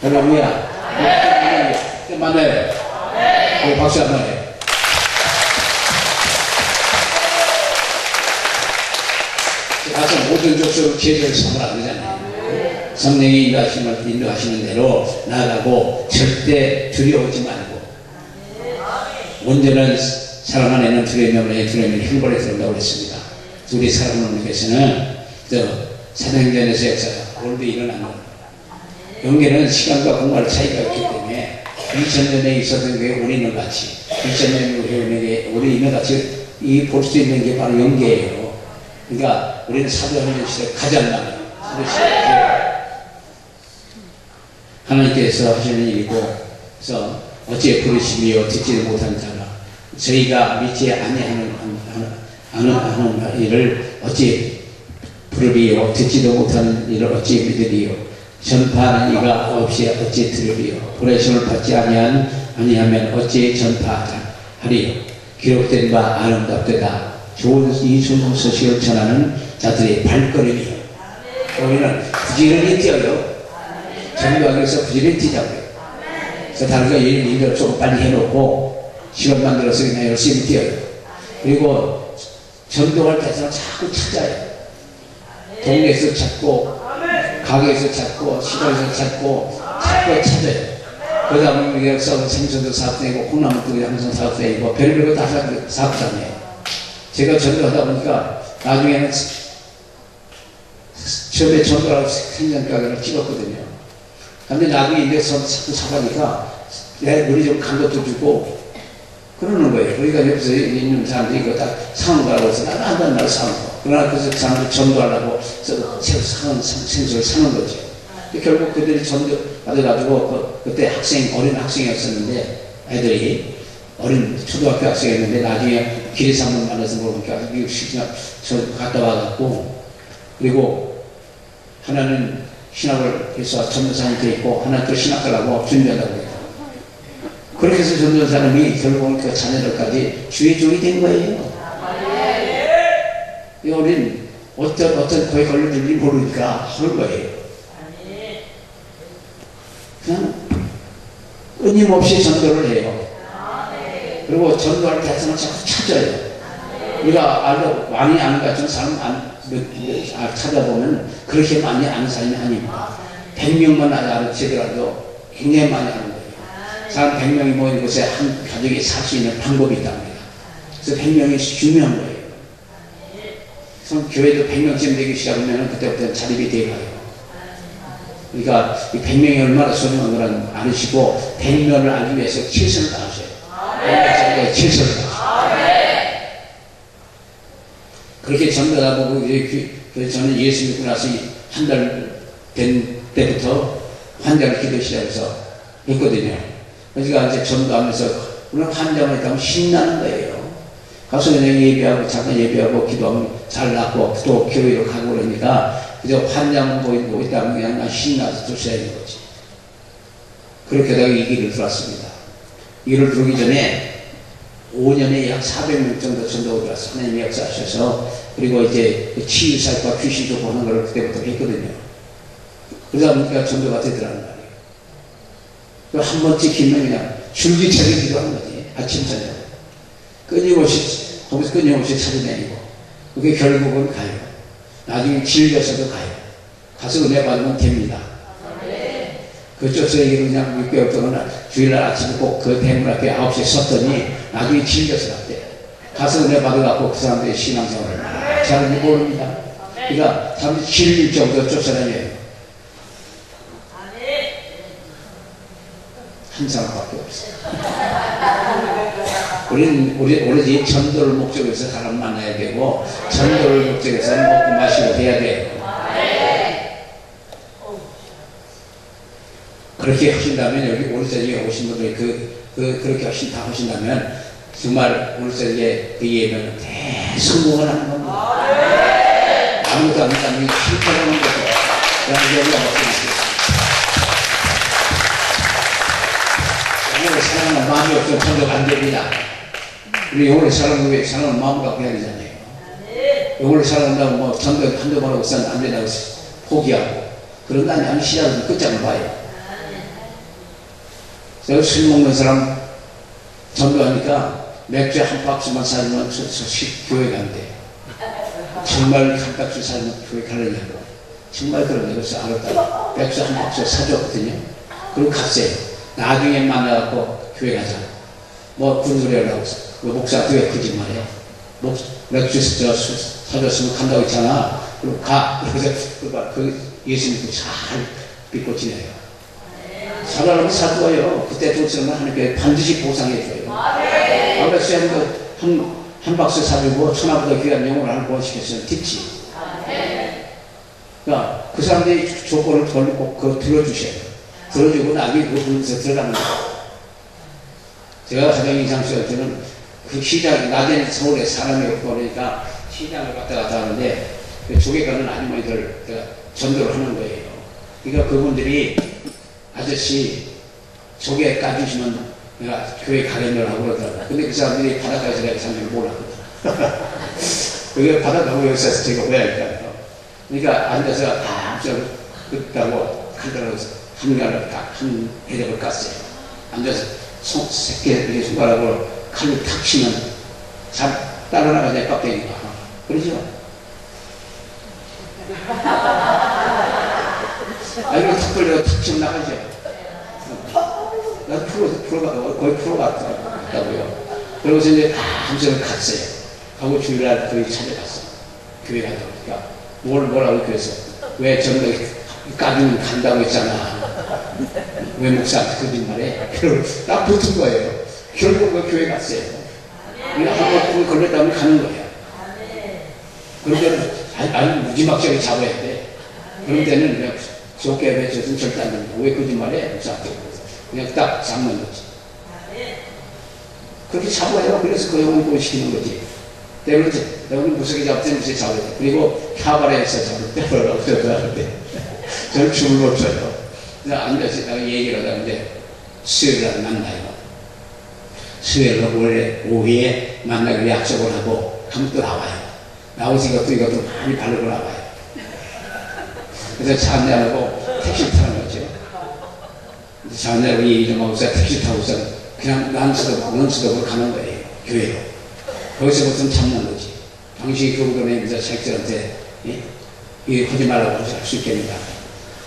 할렐루야. 그때 만나요. 박수 한번 해요. 가서 모든 족속으로 제자를 삼으라 그러잖아요. 성령이 인도하시는 대로 나아가고 절대 두려워하지 말고 온전한 사랑 안에는 두려움이 없는 두려움이 형벌에 들어온다고 그랬습니다. 우리 사랑하는 분께서는 사도행전에서 역사가 오늘도 일어나는 영계는 시간과 공간의 차이가 있기 때문에 2000년에 있었던 게 우리는 같이 2000년에 우리는 같이 볼 수 있는 게 바로 영계예요. 그러니까 우리는 사도행전 시대 가장 많아요. 사도시대 하나님께서 하시는 일이고 그래서 어찌 부르심이요 듣지도 못한 자라 저희가 믿지 아니하는 일을 어찌 부르리요 듣지도 못하는 일을 어찌 믿으리요 전파하는 이가 없이 어찌 들으리요 보내심을 받지 아니하면 어찌 전파하리요 기록된 바 아름답도다 좋은 이 좋은 소식을 전하는 자들의 발걸음이요. 우리는 부지런히 뛰어요. 전도하기 위해서 부지런히 뛰자고요. 그래서 다른 거 일을 좀 빨리 해놓고 시간 만들어서 그냥 열심히 뛰어요. 그리고 전도할 때는 자꾸 찾아요. 동네에서 찾고 가게에서 찾고 시장에서 찾고 찾아요. 그러다 보면 우리 역사는 생선도 사업장이고 콩나물도 항상 사업장이고 별의별 거 다 사업장이에요. 제가 전도하다 보니까 나중에는 처음에 전도하고 생전가게를 찍었거든요. 근데 나중에 이제 자꾸 사가니까 우리 좀 간 것도 주고 그러는 거예요. 그러니까 옆에서 있는 사람들이 이거 다 사는 거라고 해서 나는 안 된다고 사는 거. 그러나 그래서 사람들 전도하려고 새로 사는 생수를 사는 거죠. 결국 그들이 전도 받아가지고 그때 어린 학생이었었는데 애들이 어린 초등학교 학생이었는데 나중에 길에서 한번 만나서 보니까 미국 시장 갔다 와갖고 그리고 하나는 신학을 해서 전도사님께 있고 하나는 또 신학가라고 준비한다고 해요. 그렇게 해서 전도사님이 결국은 그 자녀들까지 주의 종이 된 거예요. 우린 어떤 거에 걸려들지 모르니까 하는 거예요. 그냥 끊임없이 전도를 해요. 그리고 전도할 대상을 자꾸 찾아요. 우리가 많이 아는 것 같은 사람 찾아보면 그렇게 많이 아는 사람이 아닙니다. 100명만 알아채더라도 굉장히 많이 아는 거예요. 사람 100명이 모인 곳에 한 가족이 살 수 있는 방법이 있답니다. 그래서 100명이 중요한 거예요. 그래서 교회도 100명쯤 되기 시작하면 그때부터 자립이 되어가요. 그러니까 이 100명이 얼마나 소중한 거라는 걸 아시고 100명을 알기 위해서 최선을 다하셔요. 100명짜리가 최선을 다하셔요. 그렇게 전도하다 보고 저는 예수 믿고 나서 한 달 된 때부터 환자를 기도 시작해서 했거든요. 그러니까 이제 전도하면서 물론 환자만 있다면 신나는 거예요. 가서 그냥 예배하고 잠깐 예배하고 기도하면 잘 낫고 또 교회로 가고 그러니까 그저 환자만 보이고 있다면 그냥 난 신나서 쫓아야 하는 거지. 그렇게 하다가 이 길을 들어왔습니다. 이 길을 들어오기 전에 5년에 약 400명 정도 전도가 들어왔어요. 하나님이 역사하셔서. 그리고 이제 치유사역과 귀신도 보는 걸 그때부터 했거든요. 그러다 보니까 전도가 되더라는 말이에요. 한 번 찍히면 그냥 줄기차게 기도하는 거지. 아침 저녁 끊임없이 거기서 끊임없이 찾아다니고 그게 결국은 가요. 나중에 질려서도 가요. 가서 은혜 받으면 됩니다. 그쪽에서 그냥 6개월 동안 주일날 아침에 꼭 그 대문 앞에 9시에 섰더니 나중에 질려서 갔대요. 가서 은혜 받아갖고 그 사람들의 신앙생활을 잘하는지 모릅니다. 그러니까 사람들이 질릴 정도로 쫓아다녀요. 한 사람밖에 없어요. 우리는 오로지 전도를 목적으로 해서 사람 만나야 되고 전도를 목적으로 해서 먹고 마시고 돼야 돼요. 그렇게 하신다면 여기 오늘자리에 오신 분들이 그렇게 다 하신다면 정말 오늘자리에 그 예배는 대성공을 하는 겁니다. 아무것도 안 한다면 실패하는 거죠. 그래서 여기가 먹습니다. 영혼을 사랑하는 마음이 없으면 전도가 안 됩니다. 우리 영혼을 사랑하는 사랑하는 마음을 갖고 해야 되잖아요. 영혼을 사랑한다고 뭐 전도 한두 번 하고 안 된다고 포기하고 그런 거 아니면 시작은 끝장을 봐요. 제가 술 먹는 사람 전도하니까 맥주 한 박스만 사주면 교회 간대. 정말 한 박스 사주면 교회 가려냐고. 정말 그런 데서 알았다. 맥주 한 박스 사줬거든요. 그리고 갔어요. 나중에 만나갖고 교회 가자. 뭐 군소리 하려고 그 목사한테 왜 거짓말해? 맥주 사줬으면 간다고 했잖아. 그리고 가. 그래서 예수 믿고 잘 믿고 지내요. 사랑하면 사주어요. 그때 돈쓰면 하나님께 반드시 보상해줘요. 아무래도 한 박스 사주고 천하보다 귀한 영혼을 하나 구원시켰으면 듣지. 그러니까 그 사람들이 조건을 꼭 들어주셔요. 들어주고 나중에 그분에서 들어가는 거예요. 제가 가장 인상적인 때는 그 시장, 낮에는 서울에 사람이 없고 그러니까 시장을 갔다 하는데 그 조개 가는 아주머니들 전도를 하는 거예요. 그러니까 그분들이 아저씨 조개 까주시면 내가 교회 가려면 그러더라고요. 근데 그 사람들이 바닷가에서 내가 사람들이 몰랐거든. 그게 바닷가고 여기서 제가 왜 할까요? 그러니까 앉아서 다 그렇다고 한 해력을 깠어요. 앉아서 새끼 손가락으로 칼로 탁 치면 잘 따라나가냐 깍대기가. 그러죠? 이거 탁 걸려서 탁 치면 나가죠. 난 거의 프로 같다고요. 그러고서 이제 다 함정을 갔어요. 가고 주일날 교회 찾아갔어. 교회 가다 보니까 뭐라고 그랬어. 왜 전도 까주면 간다고 했잖아. 왜 목사한테 거짓말해? 그러고 딱 붙은 거예요. 결국 그 교회 갔어요. 그냥 한번 걸렸다면 가는 거예요. 그런 데는 아주 무지막지하게 잡아야 돼. 그런 데는 그냥 좋게 왜 저든 절대 안 된다. 왜 거짓말해? 목사한테. 그냥 딱 잡는 거지. 그렇게 잡아요. 그래서 그 영혼 구원시키는 거지. 때로는 무섭게 잡을 때 무섭게 잡아야 돼. 그리고 캬바레에서 잡을 때 별로 없어요. 저는 춤을 못 춰요. 그래서 앉아서 내가 얘기를 하다는데 수요일날 만나요. 수요일날 원래 오후에 만나기로 약속을 하고 하면 또 나와요. 나오니까 또 이것도 많이 바르고 나와요. 그래서 차 안내하고 택시 타는 거죠. 차 안내하고 이름 하고서 택시 타고서 그냥 넌스톱으로 가는 거예요. 교회로. 거기서부터는 참는 거지. 당시 교우들의 자식들한테 이게 하지 말라고 할 수 있겠는가.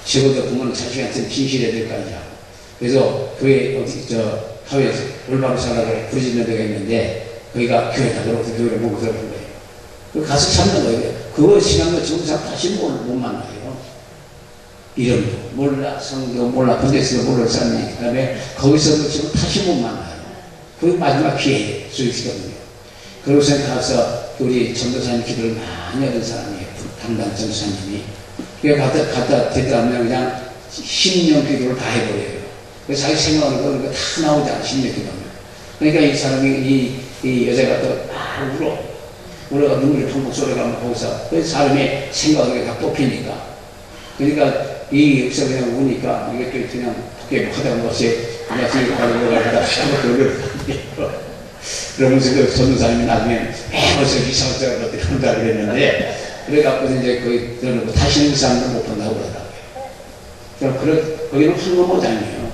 적어도 부모는 자식한테 진실해야 될 거 아니야. 그래서 교회 하회에서 올바로 살라고 부르짖는 데가 있는데 거기가 교회다. 그러고 교회를 보고 들어간 거예요. 가서 찾는 거예요. 그거 시간도 정상 다시 못 만나요. 이름도 몰라, 성도 몰라, 번데스도 몰라, 사람이. 그 다음에 거기서도 지금 다시 못 만나요. 그게 마지막 기회예요. 수익시거든요. 그러고서 가서 우리 전도사님 기도를 많이 얻은 사람이에요. 담당 전도사님이. 갖다 대답하면 그냥 10년 기도를 다 해버려요. 그래서 자기 생각하는 거 그러니까 다 나오잖아, 10년 기도하면. 그러니까 이 사람이, 이 여자가 또 막 울어가 눈물이 펑펑 쏟아가면 거기서 그 사람의 생각이 다 뽑히니까. 그러니까 이 역사 그냥 우니까 이게 또 그냥 밖에 하다는 것이 그냥 뒤로 가는 거가 아니다. 그러면서 그 전도사님이 나중에 벌써 이상한 사람을 어떻게 한다 그랬는데 그래갖고 이제 거기 들어놓고 다시는 그 사람들 못 본다고 그러더라고요. 그럼 거기는 황금모장이에요.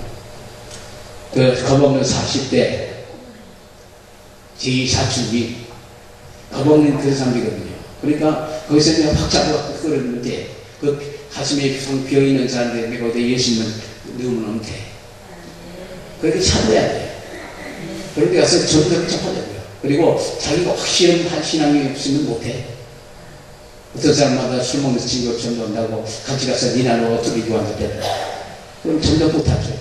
그 겁없는 40대 제2사춘기 겁없는 그 사람이거든요. 그러니까 거기서 그냥 확 잡고 끌었는데 그 가슴에 비어있는 사람들이 거기에 예수님은 넣으면 안 돼. 그렇게 참아야 돼. 그런데 가서 전도를 접하자고요. 그리고 자기가 확실한 신앙이 없으면 못해. 어떤 사람마다 술 먹는 친구가 전도한다고 같이 가서 니나노 어떻게 교환됐다. 그럼 전도 못하죠.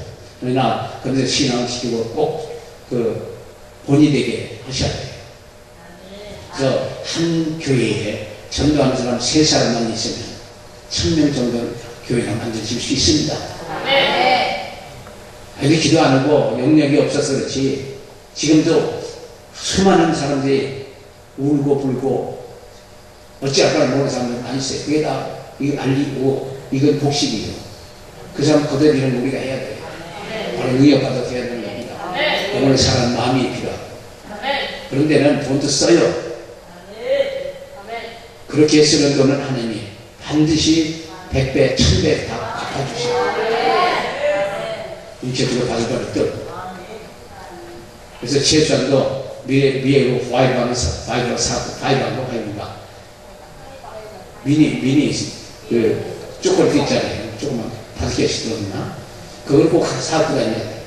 그러나 그런데 신앙을 시키고 꼭 그 본이 되게 하셔야 돼요. 그래서 한 교회에 전도하는 사람 3사람만 있으면 1000명 정도 교회가 만들어질 수 있습니다. 아직 기도 안 하고 영역이 없어서 그렇지 지금도 수많은 사람들이 울고 불고 어찌할 걸 모르는 사람들 많이 있어요. 그게 다 이거 알리고 이건 복식이에요. 그 사람 거둬들이는 우리가 해야 돼요. 바로 능력받아 돼야 되는 겁니다. 영혼을 사랑하는 마음이 필요하고 그런 데는 돈도 써요. 그렇게 쓰는 돈은 하나님이 반드시 100배, 1000배 다 갚아주시고 인체적으로 받을 거를 뜯고 그래서 최소한도 미래로 5하고 사고 5하고 미니 그 초콜릿 있잖아요. 조금만 5개씩 들었나? 그걸 꼭 사고 다녀야 돼.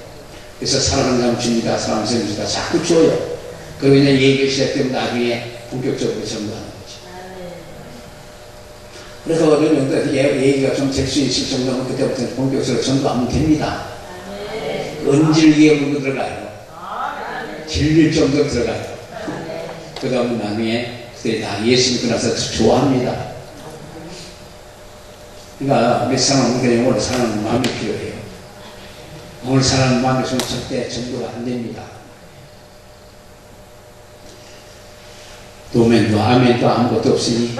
그래서 사랑하는 사람 줍니다. 사랑하는 사람 줍니다. 자꾸 줘요. 그러고 그냥 얘기가 시작되면 나중에 본격적으로 전도하는 거지. 그래서 어느 정도 얘기가 좀 될 수 있을 정도면 그때부터 본격적으로 전도하면 됩니다. 은질기에 물고 들어가요. 질릴 정도로 들어가요. 그 다음에 나중에 그때 다 예수 믿고 나서 좋아합니다. 그러니까 우리 사랑하는 영혼을 사랑하는 마음이 필요해요. 영혼을 사랑하는 마음이 없으면 절대 전도가 안 됩니다. 도멘도 아멘도 아무것도 없으니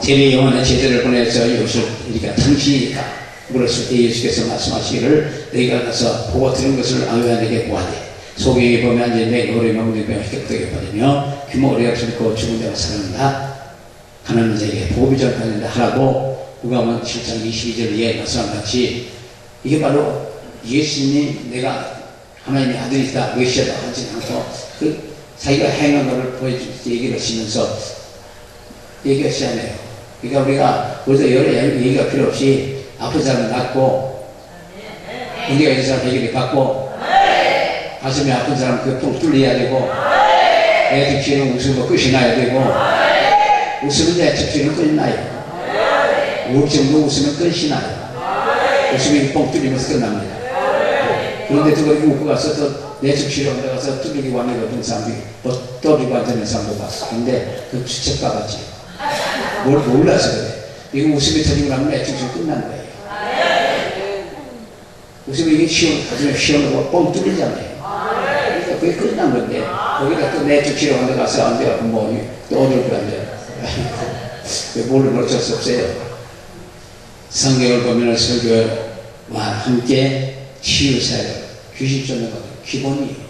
제리 영혼의 제자를 보내서 이것을 우리가 당신이니까 물었을 때 예수께서 말씀하시기를 너희가 가서 보고 들은 것을 아우한에게 구하되 소경에 보면 이제 내 노래 먹는 병을 획득해 버리며 규모 어리가 sul고 죽은 자가 살아난다. 가난한 자에게 복음이 전파된다 하라고 누가복음 7장 22절에 말씀같이 이게 바로 예수님이 내가 하나님의 아들이다 메시아다 하지 않고 그 자기가 행한 것을 보여줄 때 얘기를 하시면서 얘기하시잖아요. 그러니까 우리가 그래서 여러 얘기가 필요 없이 아픈 사람을 낫고 문제가 있는 사람 해결을 받고 가슴이 아픈 사람 그 통 뚫려야 되고 내 집시는 웃으면 끝이 나야 되고 웃으면 내 집시는 끝이 나요. 우울증도 웃으면 끝이 나요. 웃으면 뻥 뚫리면서 끝납니다. 그런데 그걸 웃고 가서 또 내 집시로 가서 뚫리기 원하는 어떤 사람이 떠리고 앉아있는 사람도 봤어. 근데 그 주책받았지. 뭘 몰라서 그래. 이거 웃음이 터지고 나면 내 집시 끝난 거예요. 웃으면 이게 가슴에 시원하고 뻥 뚫리잖아요. 그러니까 그게 끝난 건데 거기다 또 내 집시로 가서 앉아갖고 또 어딜 거야 앉아. 뭘 어쩔 수 없어요. 성경을 보면 설교와 함께 치유사역, 귀신 쫓는 것 기본이에요.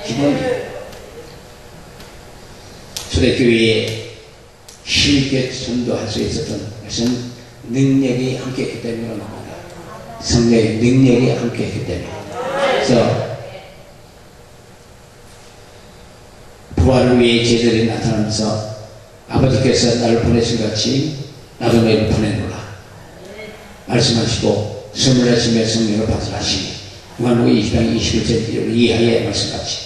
기본이에요. 초대교회에 힘있게 전도할 수 있었던 것은 능력이 함께했기 때문에 그런 겁니다. 성령의 능력이 함께했기 때문에. 그래서 부활을 위해 제자들이 나타나면서 아버지께서 나를 보내신 같이 나도 너희를 보내노라 말씀하시고 스물하심의 성령을 받으라시니 요한복음 20장 21절 이하의 말씀같이.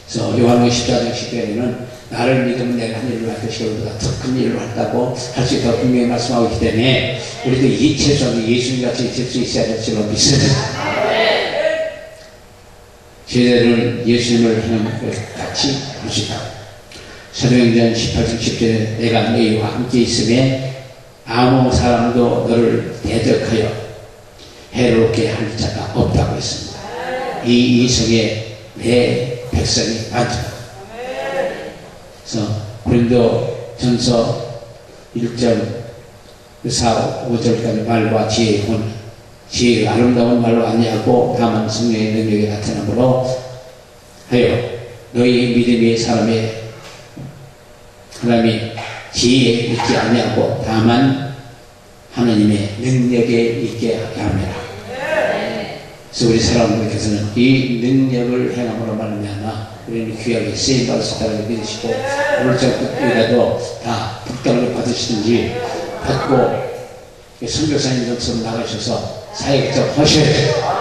그래서 요한복음 14장 10절에는 나를 믿으면 내가 한 일을 할 것이고 보다 더 큰 일을 한다고 할 수 있다고 분명히 말씀하고 있기 때문에 우리도 이 최소한 예수님같이 될 수 있어야 될 줄로 믿습니다. 제자들은 예수님을 하는 것 같이 보시다. 사도행전 18장 10절에 내가 너희와 함께 있음에 아무 사람도 너를 대적하여 해롭게 할 자가 없다고 했습니다. 이 이성에 내 백성이 많다. 그래서 고린도 전서 1장 4, 5절까지 말과 지혜의 본 지혜가 아름다운 말로 아니하고 다만 성령의 능력이 나타남으로 하여 너희 믿음의 사람이 지혜에 있지 아니하고 다만 하나님의 능력에 있게 하게 합니다. 그래서 우리 사람들께서는 이 능력을 행함으로 말미암아 우리는 귀하게 쓰임받을 수 있다고 믿으시고 오늘 저끝이라도 다 북당을 받으시든지 받고 선교사님들처럼 나가셔서 사역자 하셔야 돼요.